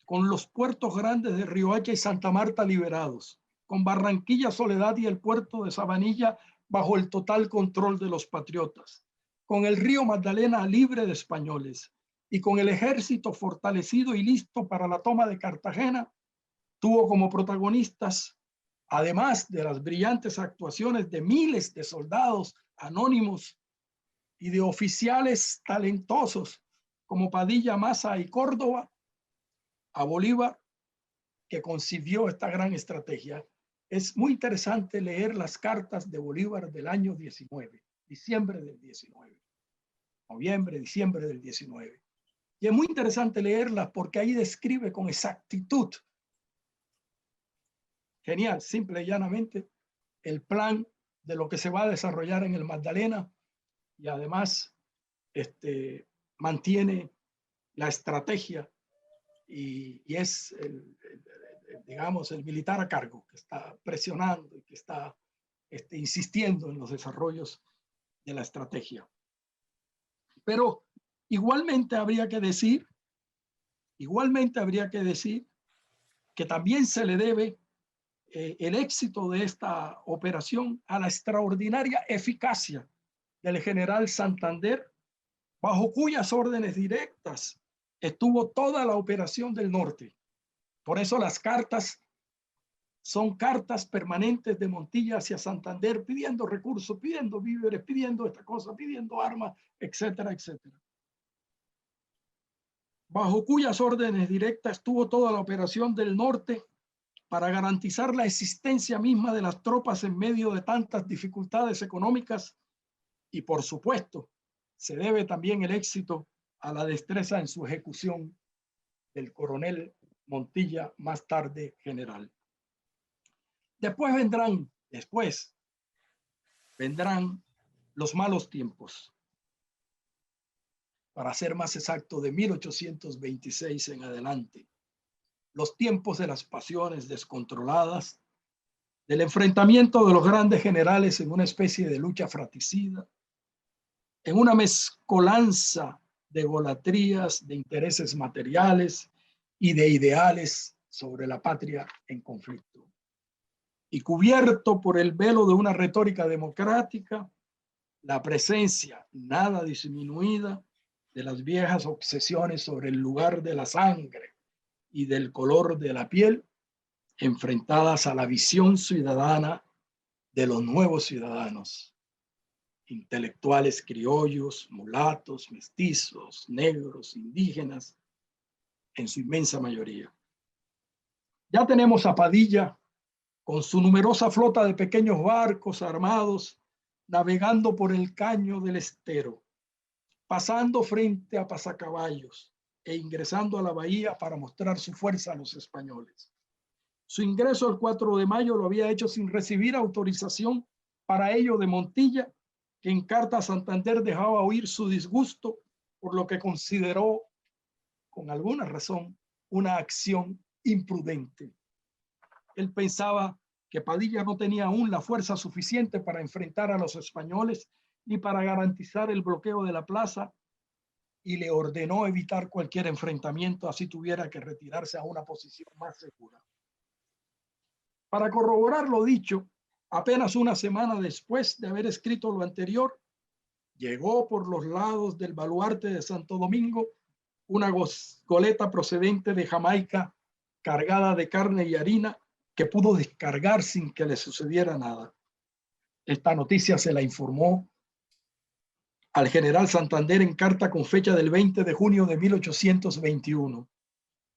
con los puertos grandes de Riohacha y Santa Marta liberados, con Barranquilla, Soledad y el puerto de Sabanilla bajo el total control de los patriotas, con el río Magdalena libre de españoles y con el ejército fortalecido y listo para la toma de Cartagena, tuvo como protagonistas, además de las brillantes actuaciones de miles de soldados anónimos y de oficiales talentosos como Padilla, Maza y Córdoba, a Bolívar, que concibió esta gran estrategia. Es muy interesante leer las cartas de Bolívar del año 19, diciembre del 19, noviembre, diciembre del 19. Y es muy interesante leerlas porque ahí describe con exactitud, genial, simple y llanamente, el plan de lo que se va a desarrollar en el Magdalena, y además mantiene la estrategia y es digamos, el militar a cargo que está presionando y que está insistiendo en los desarrollos de la estrategia. Pero igualmente habría que decir que también se le debe el éxito de esta operación a la extraordinaria eficacia del general Santander, bajo cuyas órdenes directas estuvo toda la operación del norte. Por eso las cartas son cartas permanentes de Montilla hacia Santander, pidiendo recursos, pidiendo víveres, pidiendo esta cosa, pidiendo armas, etcétera, etcétera. Bajo cuyas órdenes directas estuvo toda la operación del norte para garantizar la existencia misma de las tropas en medio de tantas dificultades económicas Y por supuesto, se debe también el éxito a la destreza en su ejecución del coronel Montilla, más tarde general. Después vendrán los malos tiempos. Para ser más exacto, de 1826 en adelante. Los tiempos de las pasiones descontroladas, del enfrentamiento de los grandes generales en una especie de lucha fratricida, en una mezcolanza de egolatrías, de intereses materiales y de ideales sobre la patria en conflicto. Y cubierto por el velo de una retórica democrática, la presencia nada disminuida de las viejas obsesiones sobre el lugar de la sangre y del color de la piel, enfrentadas a la visión ciudadana de los nuevos ciudadanos, intelectuales criollos, mulatos, mestizos, negros, indígenas, en su inmensa mayoría. Ya tenemos a Padilla con su numerosa flota de pequeños barcos armados navegando por el caño del estero, pasando frente a pasacaballos e ingresando a la bahía para mostrar su fuerza a los españoles. Su ingreso el 4 de mayo lo había hecho sin recibir autorización para ello de Montilla, que en carta a Santander dejaba oír su disgusto por lo que consideró, con alguna razón, una acción imprudente. Él pensaba que Padilla no tenía aún la fuerza suficiente para enfrentar a los españoles ni para garantizar el bloqueo de la plaza, y le ordenó evitar cualquier enfrentamiento, así tuviera que retirarse a una posición más segura. Para corroborar lo dicho, apenas una semana después de haber escrito lo anterior, llegó por los lados del baluarte de Santo Domingo una goleta procedente de Jamaica cargada de carne y harina que pudo descargar sin que le sucediera nada. Esta noticia se la informó al general Santander en carta con fecha del 20 de junio de 1821,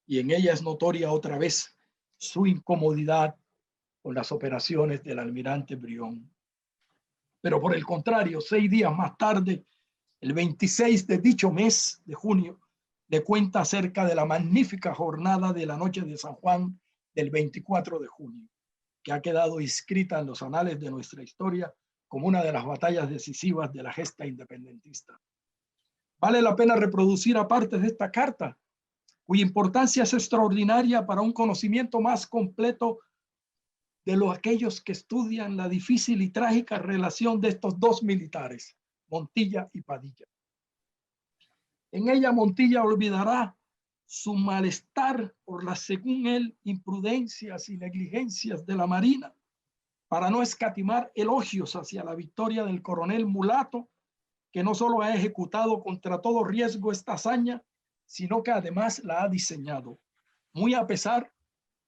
y en ella es notoria otra vez su incomodidad con las operaciones del almirante Brión. Pero por el contrario, 6 días más tarde, el 26 de dicho mes de junio, le cuenta acerca de la magnífica jornada de la noche de San Juan del 24 de junio, que ha quedado inscrita en los anales de nuestra historia como una de las batallas decisivas de la gesta independentista. Vale la pena reproducir aparte de esta carta, cuya importancia es extraordinaria para un conocimiento más completo de aquellos que estudian la difícil y trágica relación de estos dos militares, Montilla y Padilla. En ella Montilla olvidará su malestar por las, según él, imprudencias y negligencias de la Marina, para no escatimar elogios hacia la victoria del coronel mulato, que no solo ha ejecutado contra todo riesgo esta hazaña, sino que además la ha diseñado, muy a pesar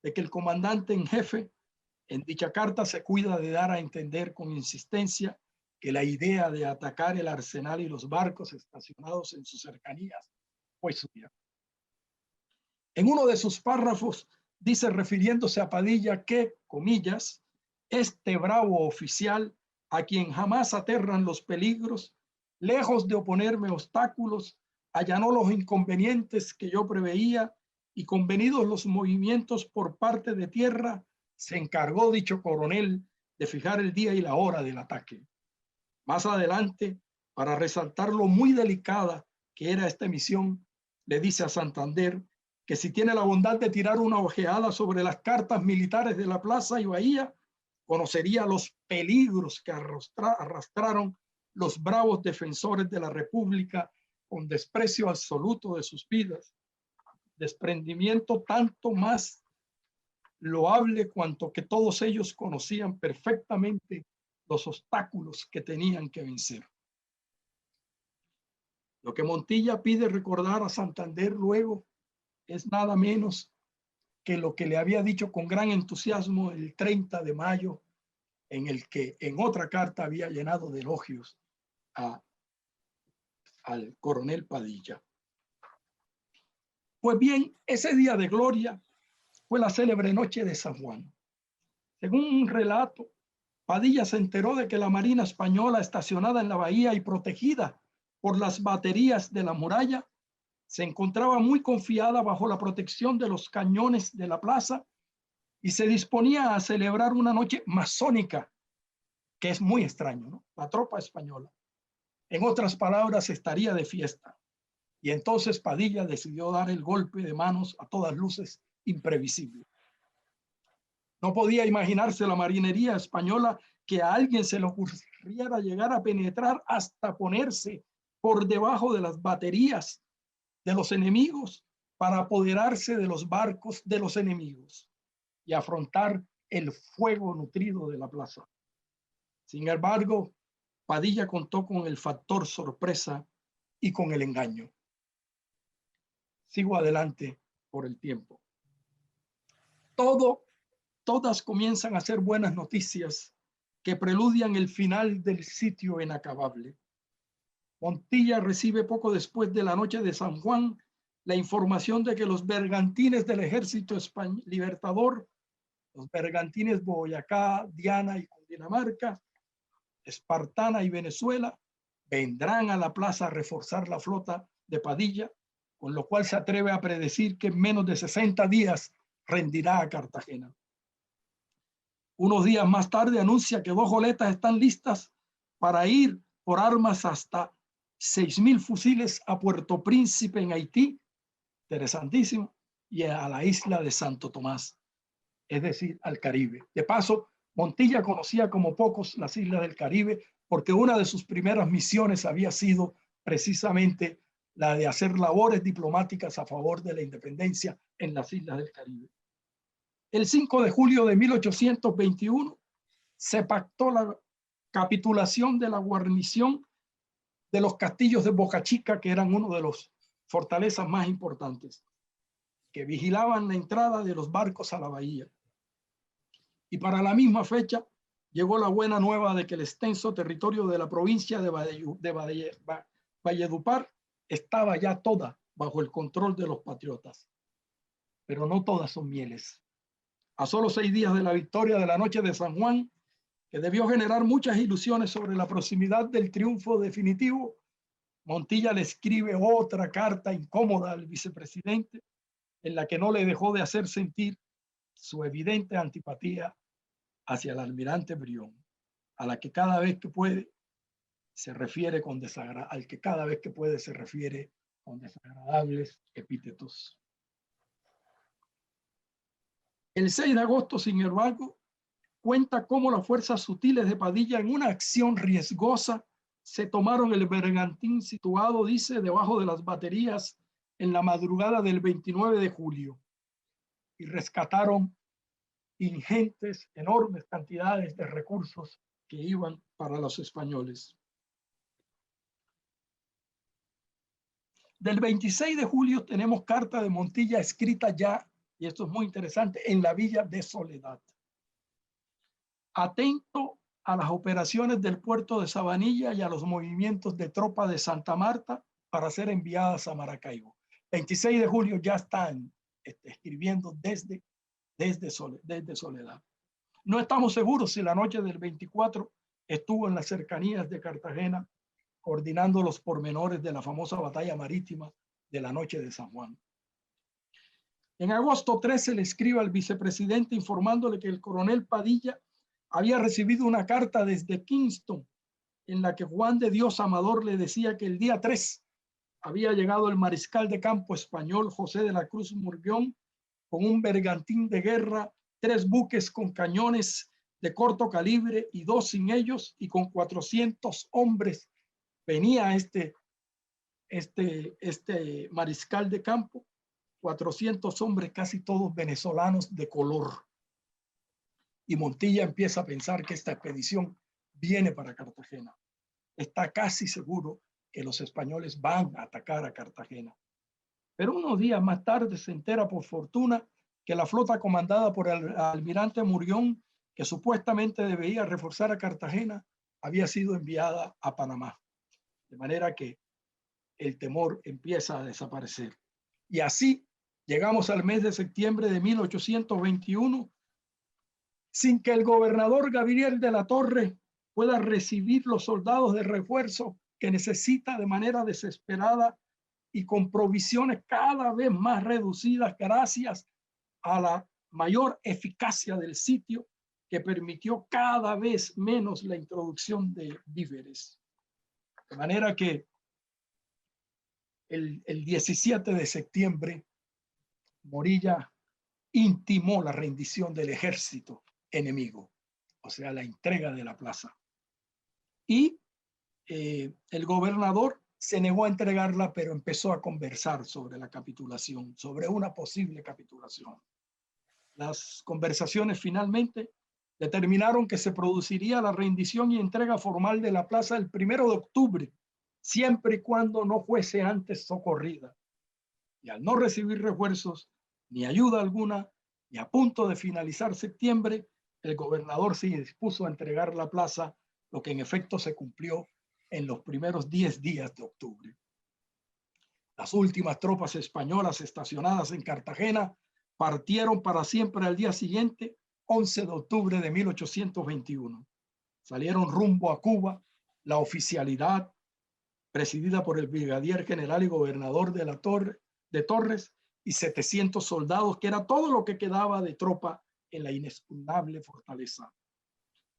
de que el comandante en jefe en dicha carta se cuida de dar a entender con insistencia que la idea de atacar el arsenal y los barcos estacionados en sus cercanías fue suya. En uno de sus párrafos dice, refiriéndose a Padilla, que, comillas, este bravo oficial, a quien jamás aterran los peligros, lejos de oponerme obstáculos, allanó los inconvenientes que yo preveía, y convenidos los movimientos por parte de tierra, se encargó dicho coronel de fijar el día y la hora del ataque. Más adelante, para resaltar lo muy delicada que era esta misión, le dice a Santander que si tiene la bondad de tirar una ojeada sobre las cartas militares de la plaza y bahía, conocería los peligros que arrastraron los bravos defensores de la República con desprecio absoluto de sus vidas, desprendimiento tanto más loable cuanto que todos ellos conocían perfectamente los obstáculos que tenían que vencer. Lo que Montilla pide recordar a Santander luego es nada menos que lo que le había dicho con gran entusiasmo el 30 de mayo, en el que en otra carta había llenado de elogios al coronel Padilla. Pues bien, ese día de gloria fue la célebre noche de San Juan. Según un relato Padilla se enteró de que la Marina española, estacionada en la bahía y protegida por las baterías de la muralla, se encontraba muy confiada bajo la protección de los cañones de la plaza y se disponía a celebrar una noche masónica, que es muy extraño, ¿no? La tropa española. En otras palabras, estaría de fiesta. Y entonces Padilla decidió dar el golpe de manos a todas luces imprevisible. No podía imaginarse la marinería española que a alguien se le ocurriera llegar a penetrar hasta ponerse por debajo de las baterías de los enemigos para apoderarse de los barcos de los enemigos y afrontar el fuego nutrido de la plaza. Sin embargo, Padilla contó con el factor sorpresa y con el engaño. Sigo adelante por el tiempo. Todas comienzan a ser buenas noticias que preludian el final del sitio inacabable. Montilla recibe poco después de la noche de San Juan la información de que los bergantines del ejército libertador, los bergantines Boyacá, Diana y Cundinamarca, Espartana y Venezuela, vendrán a la plaza a reforzar la flota de Padilla, con lo cual se atreve a predecir que en menos de 60 días rendirá a Cartagena. Unos días más tarde anuncia que 2 goletas están listas para ir por armas hasta 6.000 fusiles a Puerto Príncipe en Haití, interesantísimo, y a la isla de Santo Tomás, es decir, al Caribe. De paso, Montilla conocía como pocos las islas del Caribe porque una de sus primeras misiones había sido precisamente la de hacer labores diplomáticas a favor de la independencia en las islas del Caribe. El 5 de julio de 1821 se pactó la capitulación de la guarnición de los castillos de Boca Chica, que eran uno de los fortalezas más importantes, que vigilaban la entrada de los barcos a la bahía. Y para la misma fecha llegó la buena nueva de que el extenso territorio de la provincia de Valledupar estaba ya toda bajo el control de los patriotas. Pero no todas son mieles. A solo 6 días de la victoria de la noche de San Juan, que debió generar muchas ilusiones sobre la proximidad del triunfo definitivo, Montilla le escribe otra carta incómoda al vicepresidente en la que no le dejó de hacer sentir su evidente antipatía hacia el almirante Brión, a la que cada vez que puede se refiere con desagradables epítetos. El 6 de agosto, sin embargo, cuenta cómo las fuerzas sutiles de Padilla, en una acción riesgosa, se tomaron el bergantín situado, dice, debajo de las baterías en la madrugada del 29 de julio y rescataron ingentes, enormes cantidades de recursos que iban para los españoles. Del 26 de julio tenemos carta de Montilla escrita ya, y esto es muy interesante, en la villa de Soledad. Atento a las operaciones del puerto de Sabanilla y a los movimientos de tropa de Santa Marta para ser enviadas a Maracaibo. 26 de julio ya están escribiendo desde Soledad. No estamos seguros si la noche del 24 estuvo en las cercanías de Cartagena coordinando los pormenores de la famosa batalla marítima de la noche de San Juan. En agosto 13 le escribe al vicepresidente informándole que el coronel Padilla había recibido una carta desde Kingston en la que Juan de Dios Amador le decía que el día 3 había llegado el mariscal de campo español José de la Cruz Murguión con un bergantín de guerra, 3 buques con cañones de corto calibre y 2 sin ellos, y con 400 hombres. Venía este mariscal de campo, 400 hombres, casi todos venezolanos de color. Y Montilla empieza a pensar que esta expedición viene para Cartagena. Está casi seguro que los españoles van a atacar a Cartagena. Pero unos días más tarde se entera por fortuna que la flota comandada por el almirante Murguión, que supuestamente debía reforzar a Cartagena, había sido enviada a Panamá. De manera que el temor empieza a desaparecer. Y así llegamos al mes de septiembre de 1821, sin que el gobernador Gabriel de la Torre pueda recibir los soldados de refuerzo que necesita de manera desesperada y con provisiones cada vez más reducidas gracias a la mayor eficacia del sitio, que permitió cada vez menos la introducción de víveres. De manera que el 17 de septiembre, Morilla intimó la rendición del ejército enemigo, o sea, la entrega de la plaza. Y el gobernador se negó a entregarla, pero empezó a conversar sobre la capitulación, sobre una posible capitulación. Las conversaciones finalmente determinaron que se produciría la rendición y entrega formal de la plaza el 1 de octubre, siempre y cuando no fuese antes socorrida. Y al no recibir refuerzos ni ayuda alguna, y a punto de finalizar septiembre, el gobernador se dispuso a entregar la plaza, lo que en efecto se cumplió en los primeros 10 días de octubre. Las últimas tropas españolas estacionadas en Cartagena partieron para siempre al día siguiente, 11 de octubre de 1821. Salieron rumbo a Cuba la oficialidad, presidida por el brigadier general y gobernador de Torres, y 700 soldados, que era todo lo que quedaba de tropa en la inexpugnable fortaleza.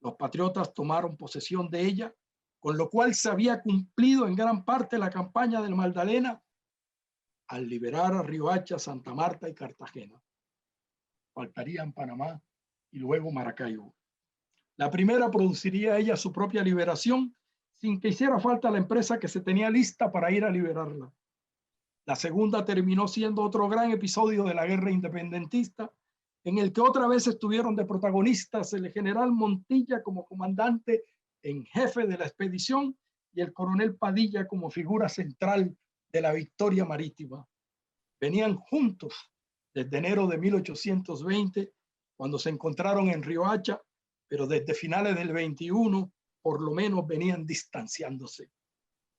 Los patriotas tomaron posesión de ella, con lo cual se había cumplido en gran parte la campaña del Magdalena al liberar a Riohacha, Santa Marta y Cartagena. Faltarían Panamá y luego Maracaibo. La primera produciría ella su propia liberación sin que hiciera falta la empresa que se tenía lista para ir a liberarla. La segunda terminó siendo otro gran episodio de la guerra independentista, en el que otra vez estuvieron de protagonistas el general Montilla como comandante en jefe de la expedición y el coronel Padilla como figura central de la victoria marítima. Venían juntos desde enero de 1820, cuando se encontraron en Riohacha, pero desde finales del 21 por lo menos venían distanciándose.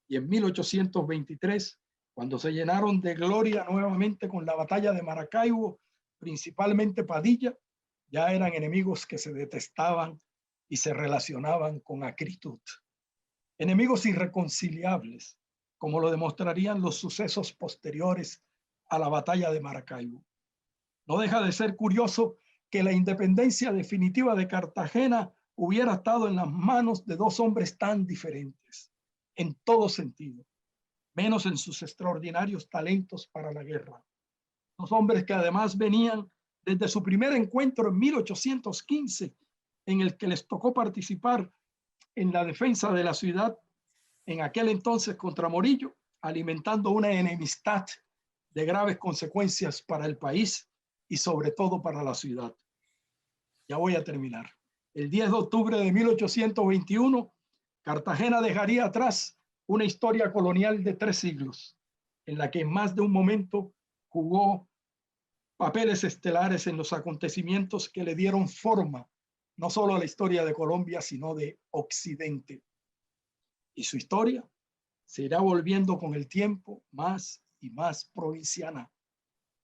Y en 1823, cuando se llenaron de gloria nuevamente con la batalla de Maracaibo, principalmente Padilla, ya eran enemigos que se detestaban y se relacionaban con acritud. Enemigos irreconciliables, como lo demostrarían los sucesos posteriores a la batalla de Maracaibo. No deja de ser curioso que la independencia definitiva de Cartagena hubiera estado en las manos de dos hombres tan diferentes, en todo sentido, menos en sus extraordinarios talentos para la guerra. Dos hombres que además venían desde su primer encuentro en 1815, en el que les tocó participar en la defensa de la ciudad, en aquel entonces contra Morillo, alimentando una enemistad de graves consecuencias para el país y sobre todo para la ciudad. Ya voy a terminar. El 10 de octubre de 1821, Cartagena dejaría atrás una historia colonial de 3 siglos, en la que en más de un momento jugó papeles estelares en los acontecimientos que le dieron forma no solo a la historia de Colombia, sino de Occidente. Y su historia se irá volviendo con el tiempo más y más provinciana,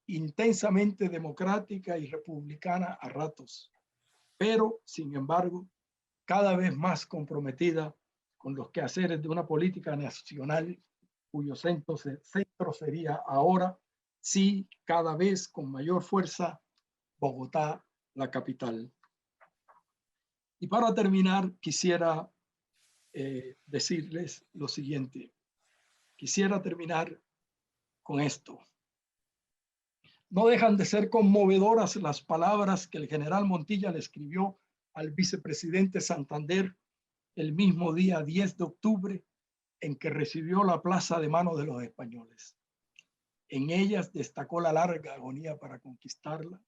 intensamente democrática y republicana a ratos, pero sin embargo cada vez más comprometida con los quehaceres de una política nacional cuyo centro sería ahora, sí, cada vez con mayor fuerza, Bogotá, la capital. Y para terminar, quisiera decirles lo siguiente. Quisiera terminar con esto. No dejan de ser conmovedoras las palabras que el general Montilla le escribió al vicepresidente Santander el mismo día 10 de octubre en que recibió la plaza de manos de los españoles. En ellas destacó la larga agonía para conquistarla,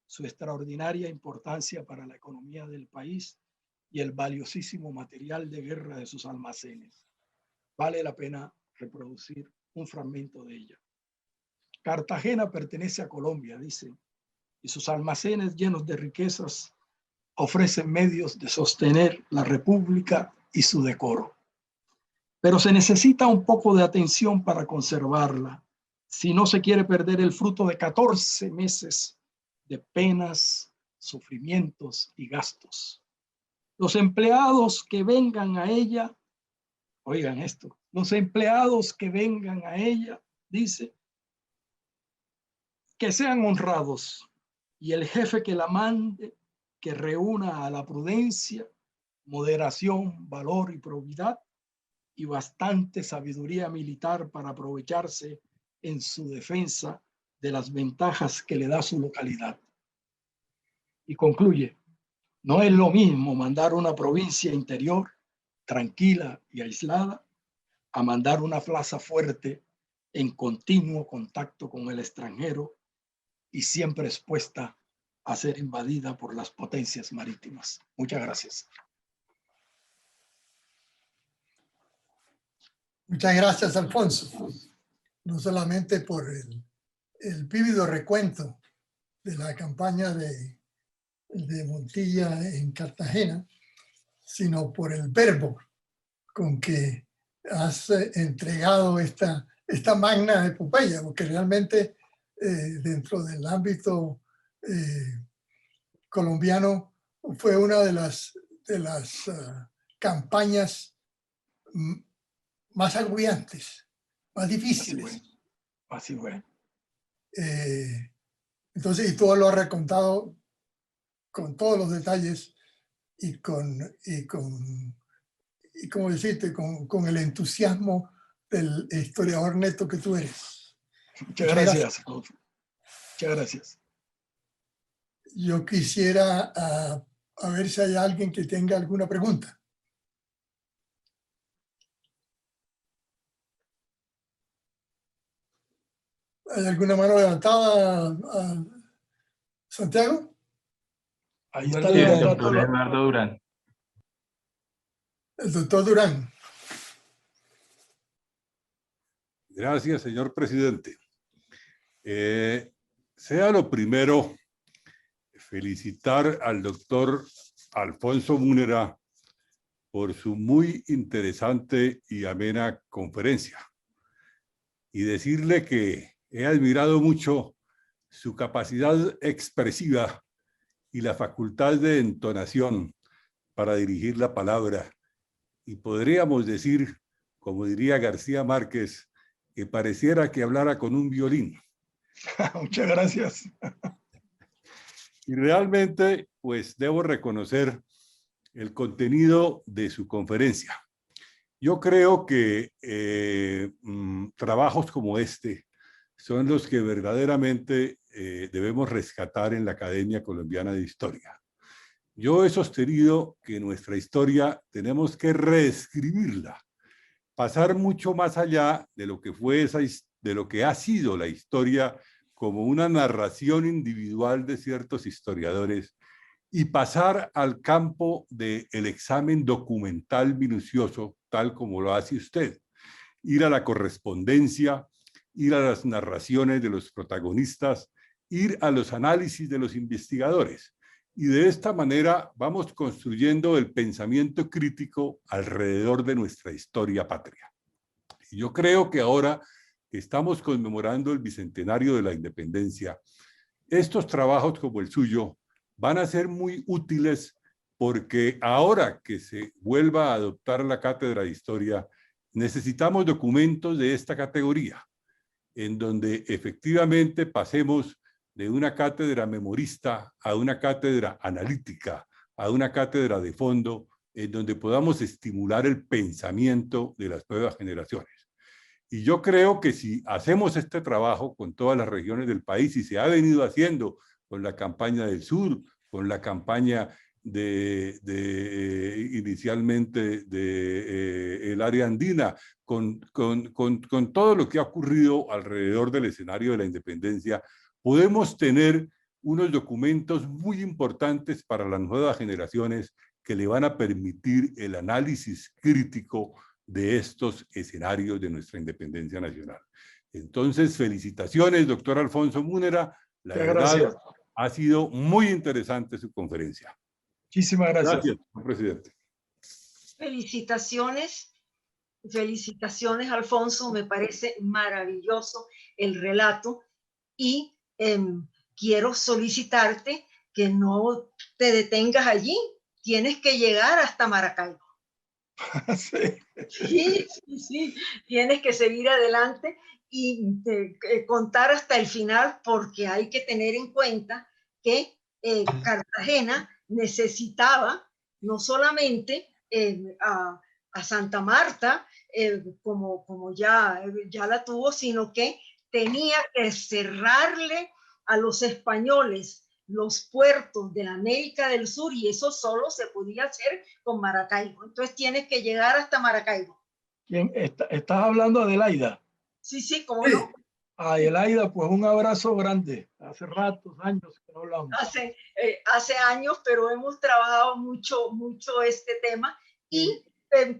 su extraordinaria importancia para la economía del país y el valiosísimo material de guerra de sus almacenes. Vale la pena reproducir un fragmento de ella. Cartagena pertenece a Colombia, dice, y sus almacenes llenos de riquezas ofrecen medios de sostener la república y su decoro. Pero se necesita un poco de atención para conservarla, si no se quiere perder el fruto de 14 meses de penas, sufrimientos y gastos. Los empleados que vengan a ella, oigan esto, los empleados que vengan a ella, dice, que sean honrados, y el jefe que la mande, que reúna a la prudencia, moderación, valor y probidad, y bastante sabiduría militar para aprovecharse en su defensa de las ventajas que le da su localidad. Y concluye, no es lo mismo mandar una provincia interior tranquila y aislada a mandar una plaza fuerte en continuo contacto con el extranjero y siempre expuesta a ser invadida por las potencias marítimas. Muchas gracias. Muchas gracias, Alfonso. No solamente por el vívido recuento de la campaña de Montilla en Cartagena, sino por el verbo con que has entregado esta magna epopeya, porque realmente dentro del ámbito colombiano fue una de las campañas más agobiantes, más difíciles. Así fue. Entonces, y todo lo ha recontado con todos los detalles y como decirte, con el entusiasmo del historiador neto que tú eres. Muchas gracias. Muchas gracias. Yo quisiera a ver si hay alguien que tenga alguna pregunta. ¿Hay alguna mano levantada, Santiago? Ahí está Sí, el levantando doctor Leonardo Durán. El doctor Durán. Gracias, señor presidente. Sea lo primero felicitar al doctor Alfonso Múnera por su muy interesante y amena conferencia y decirle que he admirado mucho su capacidad expresiva y la facultad de entonación para dirigir la palabra. Y podríamos decir, como diría García Márquez, que pareciera que hablara con un violín. Muchas gracias. Y realmente, pues debo reconocer el contenido de su conferencia. Yo creo que trabajos como este son los que verdaderamente debemos rescatar en la Academia Colombiana de Historia. Yo he sostenido que nuestra historia tenemos que reescribirla, pasar mucho más allá de lo que fue de lo que ha sido la historia como una narración individual de ciertos historiadores y pasar al campo del examen documental minucioso, tal como lo hace usted. Ir a la correspondencia, ir a las narraciones de los protagonistas, ir a los análisis de los investigadores. Y de esta manera vamos construyendo el pensamiento crítico alrededor de nuestra historia patria. Y yo creo que ahora que estamos conmemorando el bicentenario de la independencia, estos trabajos como el suyo van a ser muy útiles porque ahora que se vuelva a adoptar la cátedra de historia, necesitamos documentos de esta categoría, en donde efectivamente pasemos de una cátedra memorista a una cátedra analítica, a una cátedra de fondo, en donde podamos estimular el pensamiento de las nuevas generaciones. Y yo creo que si hacemos este trabajo con todas las regiones del país, y se ha venido haciendo con la campaña del sur, con la campaña inicialmente el área andina, con todo lo que ha ocurrido alrededor del escenario de la independencia, podemos tener unos documentos muy importantes para las nuevas generaciones que le van a permitir el análisis crítico de estos escenarios de nuestra independencia nacional. Entonces, felicitaciones, doctor Alfonso Múnera. La verdad, ha sido muy interesante su conferencia. Muchísimas gracias. Gracias, señor presidente. Felicitaciones, Alfonso. Me parece maravilloso el relato y quiero solicitarte que no te detengas allí, tienes que llegar hasta Maracaibo. Sí. Sí, sí, sí, tienes que seguir adelante y contar hasta el final, porque hay que tener en cuenta que Cartagena necesitaba no solamente a Santa Marta, como ya la tuvo, sino que tenía que cerrarle a los españoles los puertos de la América del Sur, y eso solo se podía hacer con Maracaibo. Entonces tienes que llegar hasta Maracaibo. ¿Quién estás hablando, Adelaida? Sí, sí, ¿cómo Sí. no? Adelaida, pues un abrazo grande. Hace ratos, años que no hablamos. Hace años, pero hemos trabajado mucho este tema. Y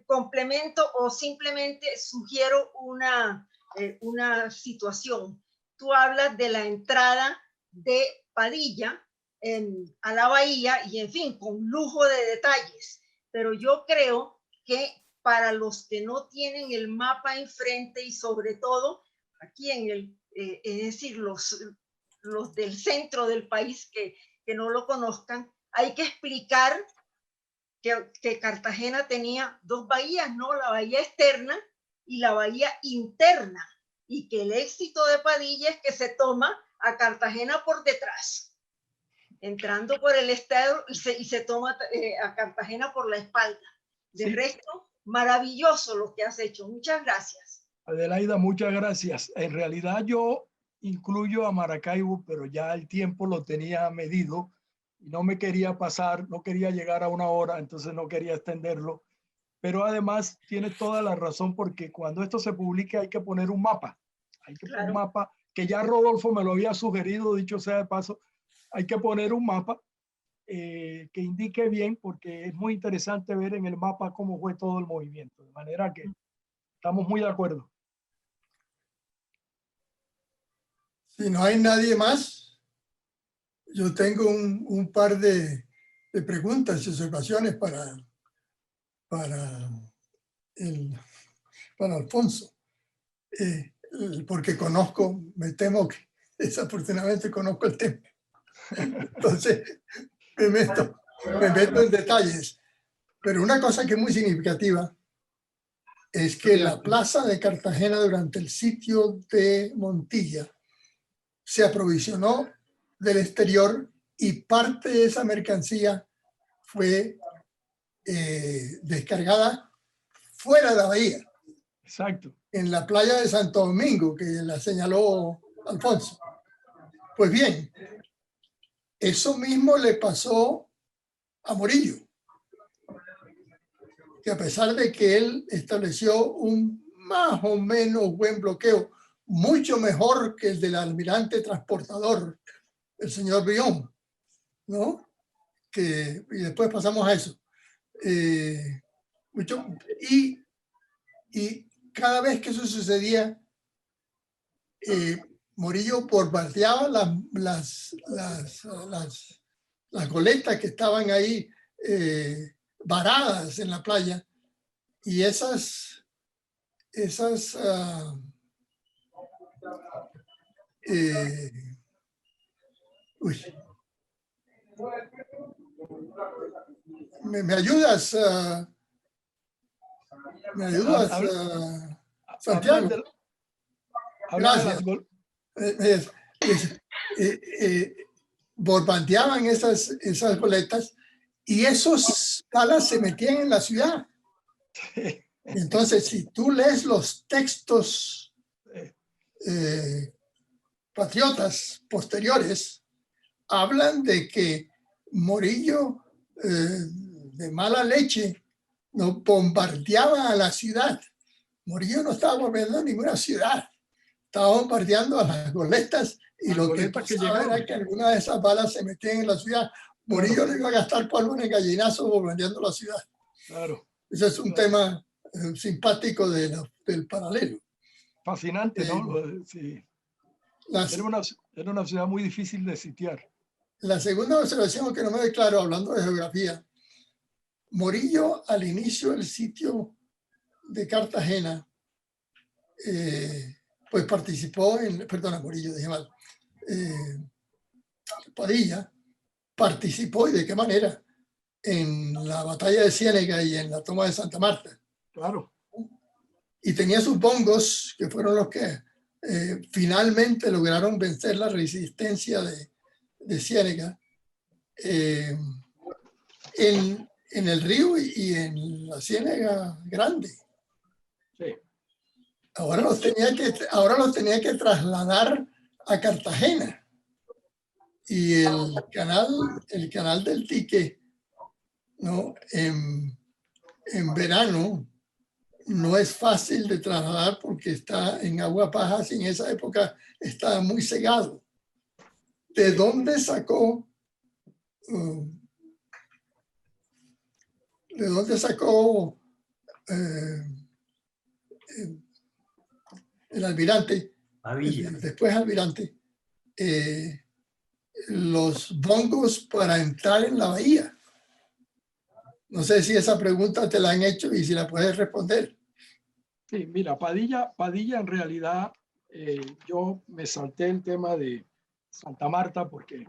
complemento o simplemente sugiero una situación. Tú hablas de la entrada de Padilla a la bahía y, en fin, con lujo de detalles. Pero yo creo que para los que no tienen el mapa enfrente, y sobre todo aquí es decir, los del centro del país que no lo conozcan, hay que explicar que Cartagena tenía dos bahías, ¿no? La bahía externa y la bahía interna, y que el éxito de Padilla es que se toma a Cartagena por detrás, entrando por el estero, y se toma a Cartagena por la espalda. De resto, maravilloso lo que has hecho. Muchas gracias. Adelaida, muchas gracias. En realidad yo incluyo a Maracaibo, pero ya el tiempo lo tenía medido y no me quería pasar, no quería llegar a 1 hora, entonces no quería extenderlo. Pero además tiene toda la razón, porque cuando esto se publique hay que poner un mapa. Hay que poner un mapa, que ya Rodolfo me lo había sugerido, dicho sea de paso. Hay que poner un mapa que indique bien, porque es muy interesante ver en el mapa cómo fue todo el movimiento. De manera que estamos muy de acuerdo. Si no hay nadie más, yo tengo un par de preguntas y observaciones para Alfonso. Porque me temo que desafortunadamente conozco el tema. Entonces me meto en detalles. Pero una cosa que es muy significativa es que la plaza de Cartagena durante el sitio de Montilla se aprovisionó del exterior, y parte de esa mercancía fue descargada fuera de la bahía. Exacto. En la playa de Santo Domingo, que la señaló Alfonso. Pues bien, eso mismo le pasó a Morillo, que a pesar de que él estableció un más o menos buen bloqueo, mucho mejor que el del almirante transportador, el señor Brión, ¿no? Y después pasamos a eso. Y cada vez que eso sucedía, Morillo bombardeaba las goletas que estaban ahí varadas en la playa, y ¿Me ayudas? ¿Me ayudas, Santiago? Gracias. Bombardeaban esas goletas, y esos balas se metían en la ciudad. Entonces, si tú lees los textos patriotas posteriores, hablan de que Morillo, de mala leche, no bombardeaba a la ciudad. Morillo no estaba bombardeando ninguna ciudad, estaba bombardeando a las goletas, y lo que pasaba era que algunas de esas balas se metían en la ciudad. Morillo no iba a gastar polvo en el gallinazo bombardeando la ciudad. Claro. Ese es un tema simpático del paralelo. Fascinante, ¿no? Sí. Era una ciudad muy difícil de sitiar. La segunda observación, que no me doy claro hablando de geografía: Morillo, al inicio del sitio de Cartagena, pues participó Morillo, dije mal, Padilla participó y de qué manera en la batalla de Ciénega y en la toma de Santa Marta. Claro. Y tenía sus bongos, que fueron los que finalmente lograron vencer la resistencia de Ciénega en el río y en la Ciénega Grande. Sí. Ahora los tenía que trasladar a Cartagena. Y el canal del Dique, ¿no? En verano no es fácil de trasladar porque está en agua bajas y en esa época estaba muy cegado. ¿De dónde sacó el almirante, después almirante, los bongos para entrar en la bahía? No sé si esa pregunta te la han hecho y si la puedes responder. Sí, mira, Padilla en realidad, yo me salté el tema de Santa Marta porque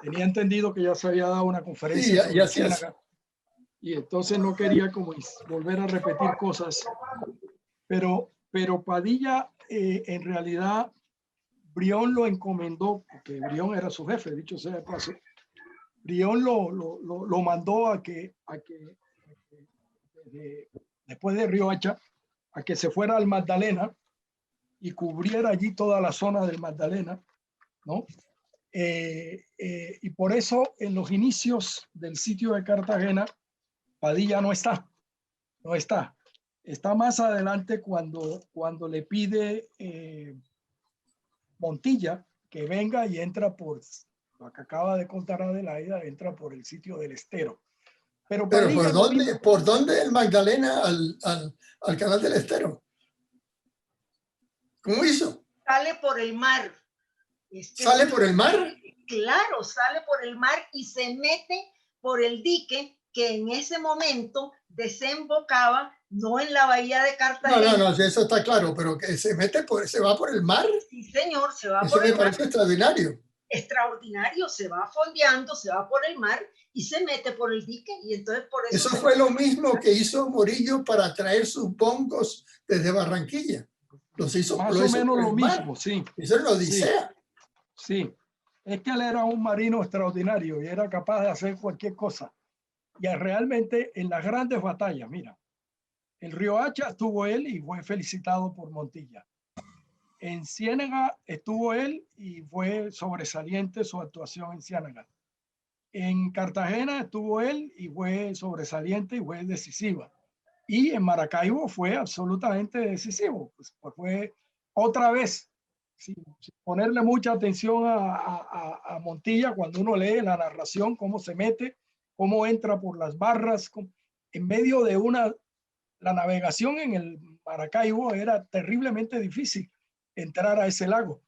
tenía entendido que ya se había dado una conferencia sobre Ciénaga y entonces no quería como volver a repetir cosas, pero Padilla en realidad Brión lo encomendó, porque Brión era su jefe, dicho sea de paso. Brión lo mandó a que después de Riohacha, a que se fuera al Magdalena y cubriera allí toda la zona del Magdalena, ¿no? Y por eso en los inicios del sitio de Cartagena, Padilla no está. Está más adelante cuando le pide Montilla que venga y entra por lo que acaba de contar Adelaida, entra por el sitio del Estero. Pero ¿por dónde el Magdalena al canal del Estero? ¿Cómo hizo? Sale por el mar. ¿Sale por el mar? Claro, sale por el mar y se mete por el dique que en ese momento desembocaba no en la bahía de Cartagena. No, eso está claro, pero que se va por el mar. Sí, señor, se va eso por el mar. Eso me parece extraordinario. Extraordinario, se va fondeando, se va por el mar y se mete por el dique y entonces por eso... Eso fue lo mismo que hizo Morillo para traer sus bongos desde Barranquilla. Más o menos lo mismo, sí. Eso es la odisea. Sí, es que él era un marino extraordinario y era capaz de hacer cualquier cosa. Y realmente en las grandes batallas, mira, en Riohacha estuvo él y fue felicitado por Montilla. En Ciénega estuvo él y fue sobresaliente su actuación en Ciénega. En Cartagena estuvo él y fue sobresaliente y fue decisiva. Y en Maracaibo fue absolutamente decisivo. Pues fue otra vez, sin ponerle mucha atención a Montilla, cuando uno lee la narración, cómo se mete, cómo entra por las barras, en medio de la navegación en el Maracaibo era terriblemente difícil entrar a ese lago.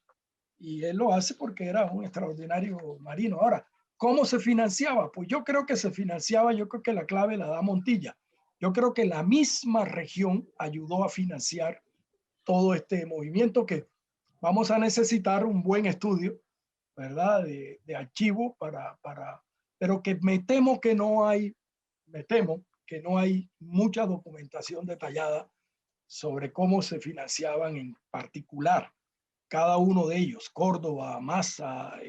Y él lo hace porque era un extraordinario marino. Ahora, ¿cómo se financiaba? Pues yo creo que la clave la da Montilla. Yo creo que la misma región ayudó a financiar todo este movimiento que vamos a necesitar un buen estudio, ¿verdad? De archivo pero que me temo que no hay mucha documentación detallada sobre cómo se financiaban en particular cada uno de ellos, Córdoba, Massa.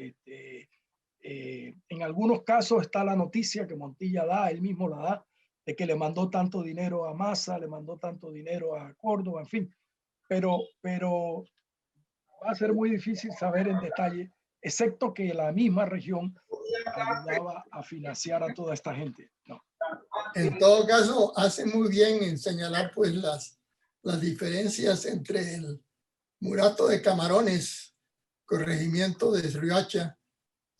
En algunos casos está la noticia que Montilla da, él mismo la da, de que le mandó tanto dinero a Massa, le mandó tanto dinero a Córdoba, en fin. Pero va a ser muy difícil saber en detalle, excepto que la misma región ayudaba a financiar a toda esta gente. No. En todo caso, hace muy bien en señalar pues las diferencias entre el Murato de Camarones, corregimiento de Riohacha,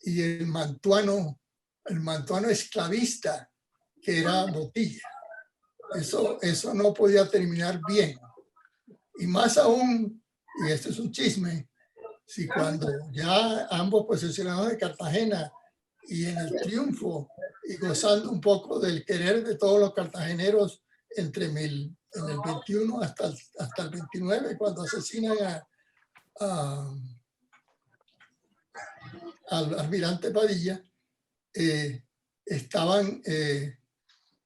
y el mantuano esclavista, que era Montilla. Eso no podía terminar bien. Y más aún, y esto es un chisme, si cuando ya ambos posesionados de Cartagena y en el triunfo y gozando un poco del querer de todos los cartageneros en el 21 hasta el 29, cuando asesinan al almirante Padilla,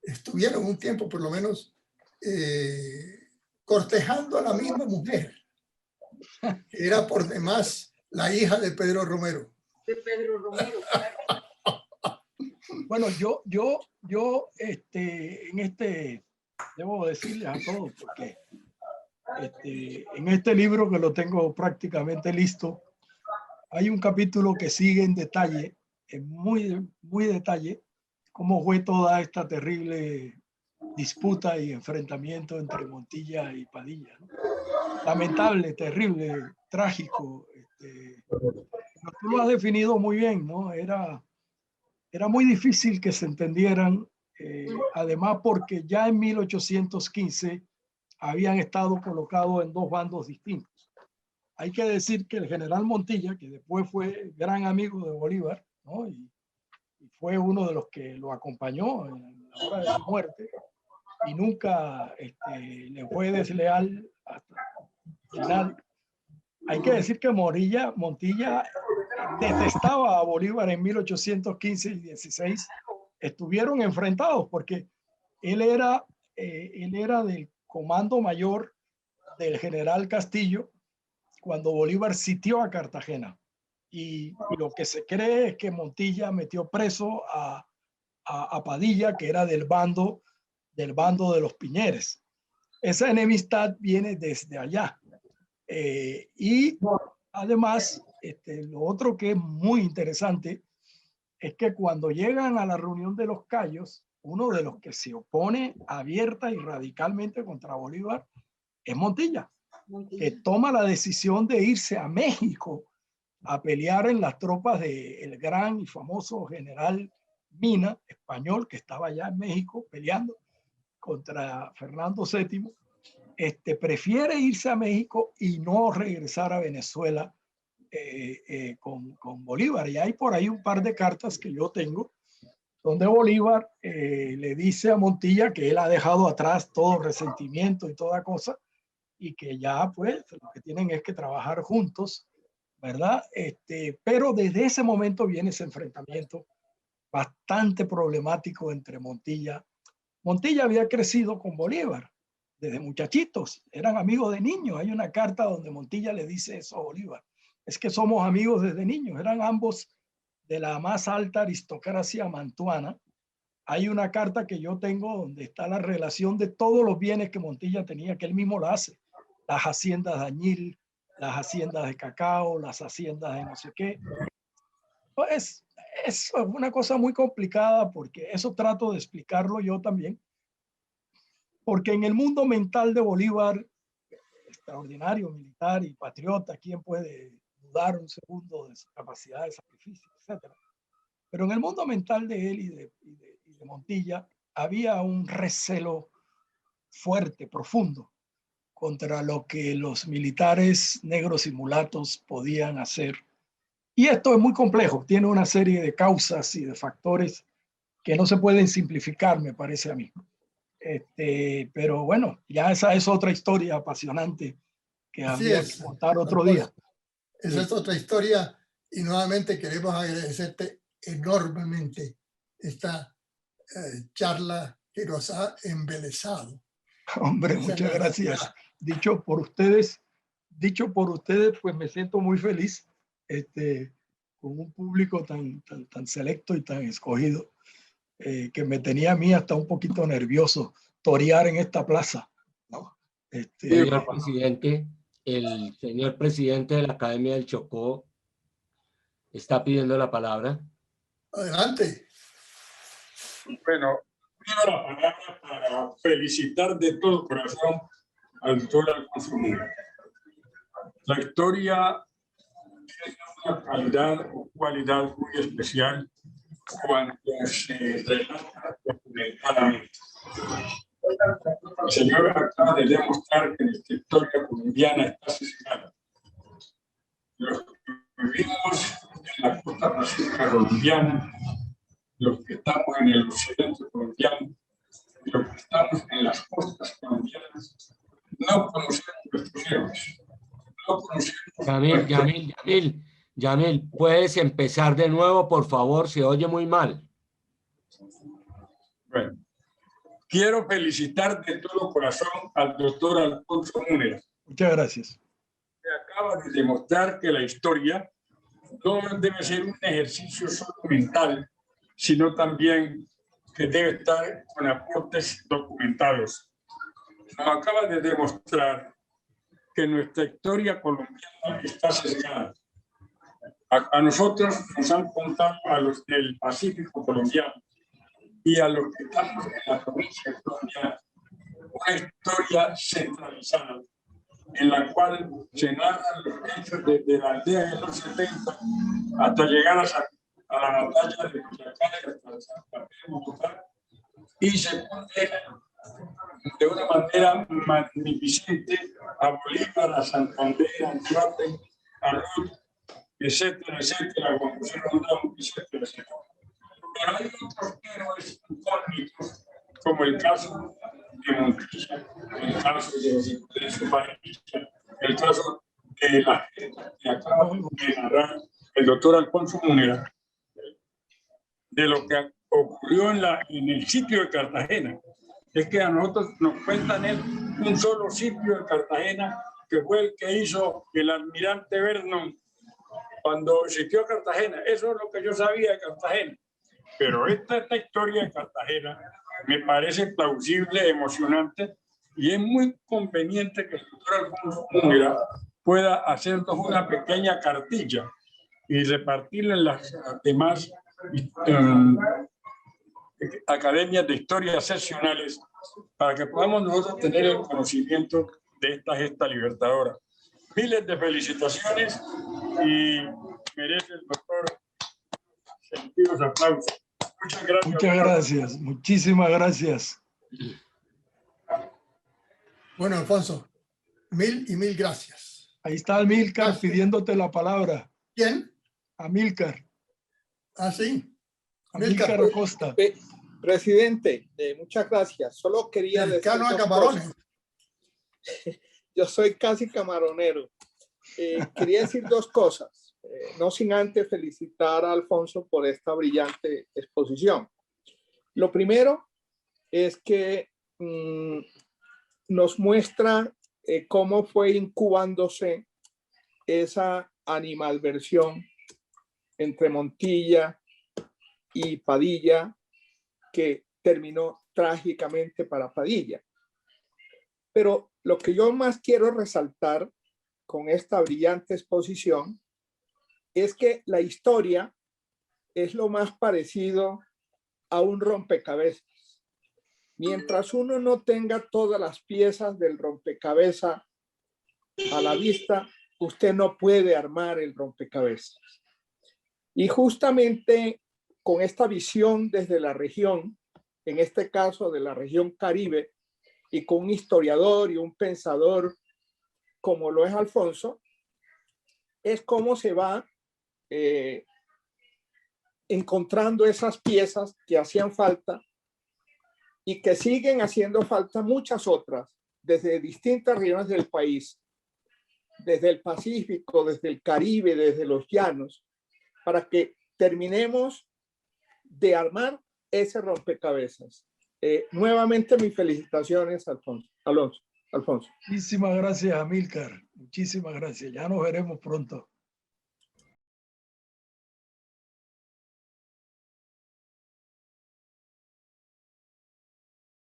estuvieron un tiempo por lo menos cortejando a la misma mujer, que era por demás la hija de Pedro Romero. De Pedro Romero, claro. Bueno, debo decirles a todos, porque en este libro, que lo tengo prácticamente listo, hay un capítulo que sigue en detalle, en muy detalle, cómo fue toda esta terrible disputa y enfrentamiento entre Montilla y Padilla, ¿no? Lamentable, terrible, trágico. Pero tú lo has definido muy bien, ¿no? Era muy difícil que se entendieran, además porque ya en 1815 habían estado colocados en dos bandos distintos. Hay que decir que el general Montilla, que después fue gran amigo de Bolívar, ¿no? y fue uno de los que lo acompañó en la hora de su muerte, y nunca le fue desleal hasta el final. Hay que decir que Montilla detestaba a Bolívar en 1815 y 16. Estuvieron enfrentados porque él era del comando mayor del general Castillo cuando Bolívar sitió a Cartagena. Y lo que se cree es que Montilla metió preso a Padilla, que era del bando de los Piñeres. Esa enemistad viene desde allá. Y además, lo otro que es muy interesante es que cuando llegan a la reunión de los Cayos, uno de los que se opone abierta y radicalmente contra Bolívar es Montilla, que toma la decisión de irse a México a pelear en las tropas del gran y famoso general Mina, español, que estaba allá en México peleando contra Fernando VII. Prefiere irse a México y no regresar a Venezuela con Bolívar. Y hay por ahí un par de cartas que yo tengo donde Bolívar le dice a Montilla que él ha dejado atrás todo resentimiento y toda cosa, y que ya pues lo que tienen es que trabajar juntos, ¿verdad? Pero desde ese momento viene ese enfrentamiento bastante problemático entre Montilla. Montilla había crecido con Bolívar desde muchachitos, eran amigos de niños. Hay una carta donde Montilla le dice eso a Bolívar: es que somos amigos desde niños. Eran ambos de la más alta aristocracia mantuana. Hay una carta que yo tengo donde está la relación de todos los bienes que Montilla tenía, que él mismo la hace: las haciendas de añil, las haciendas de cacao, las haciendas de no sé qué. Pues es una cosa muy complicada, porque eso trato de explicarlo yo también, porque en el mundo mental de Bolívar, extraordinario militar y patriota, ¿quién puede dudar un segundo de su capacidad de sacrificio, etcétera? Pero en el mundo mental de él y de Montilla había un recelo fuerte, profundo, contra lo que los militares negros y mulatos podían hacer. Y esto es muy complejo, tiene una serie de causas y de factores que no se pueden simplificar, me parece a mí. Pero bueno, ya esa es otra historia apasionante que habría que contar otro día. Esa es otra historia, y nuevamente queremos agradecerte enormemente esta charla que nos ha embelesado. Hombre, muchas gracias. Dicho por ustedes, pues me siento muy feliz, con un público tan selecto y tan escogido, que me tenía a mí hasta un poquito nervioso torear en esta plaza, ¿no? Señor presidente, el señor presidente de la Academia del Chocó está pidiendo la palabra. Adelante. Bueno, pido la palabra para felicitar de todo corazón al doctor Alfonso Mujica. La historia tiene una cualidad muy especial cuando se relata documentadamente. El señor acaba de demostrar que nuestra historia colombiana está asesinada. Los que vivimos en la costa pacífica colombiana, los que estamos en el occidente colombiano, los que estamos en las costas colombianas, no conocemos nuestros héroes. No conocemos. Yamil, ¿puedes empezar de nuevo, por favor? Se oye muy mal. Bueno, quiero felicitar de todo corazón al doctor Alfonso Múnera, Muchas gracias. que acaba de demostrar que la historia no debe ser un ejercicio solo mental, sino también que debe estar con aportes documentados. Nos acaba de demostrar que nuestra historia colombiana está sesgada. A nosotros nos han contado, a los del Pacífico colombiano y a los que estamos en la provincia de Colombia, una historia centralizada en la cual se narran los hechos desde la aldea de los 70 hasta llegar a la batalla de Boyacá, hasta Santa Fe, Bogotá, y se pone de una manera magnificente a Bolívar, a Santander, a Antioquia, a Ruth, etcétera, etcétera, Juan José Rondón, etcétera, etcétera. Pero hay otros héroes incógnitos, como el caso de Montilla, el caso de su país, el caso de la gente que acaba de narrar el doctor Alfonso Múnera, de lo que ocurrió en el sitio de Cartagena. Es que a nosotros nos cuentan un solo sitio de Cartagena, que fue el que hizo el almirante Vernon cuando sitió Cartagena. Eso es lo que yo sabía de Cartagena. Pero esta historia de Cartagena me parece plausible, emocionante, y es muy conveniente que el doctor Alfonso Múnera pueda hacernos una pequeña cartilla y repartirla en las demás academias de historia seccionales para que podamos nosotros tener el conocimiento de esta gesta libertadora. Miles de felicitaciones y merece el doctor sentidos aplausos. Muchas gracias. Muchas gracias. Muchísimas gracias. Bueno, Alfonso, mil gracias. Ahí está Amílcar Gracias. pidiéndote la palabra. ¿Quién? Amílcar. Ah, sí. Amílcar Amílcar. Acosta. Presidente, muchas gracias. Solo quería decir Cercano a dos Camarones. cosas. Yo soy casi camaronero. Quería decir dos cosas, no sin antes felicitar a Alfonso por esta brillante exposición. Lo primero es que nos muestra cómo fue incubándose esa animadversión entre Montilla y Padilla, que terminó trágicamente para Padilla. Pero lo que yo más quiero resaltar con esta brillante exposición es que la historia es lo más parecido a un rompecabezas. Mientras uno no tenga todas las piezas del rompecabezas a la vista, usted no puede armar el rompecabezas. Y justamente con esta visión desde la región, en este caso de la región Caribe, y con un historiador y un pensador como lo es Alfonso, es cómo se va encontrando esas piezas que hacían falta y que siguen haciendo falta muchas otras desde distintas regiones del país, desde el Pacífico, desde el Caribe, desde los llanos, para que terminemos de armar ese rompecabezas. Nuevamente mis felicitaciones, Alfonso. Muchísimas gracias, Amílcar. Muchísimas gracias. Ya nos veremos pronto.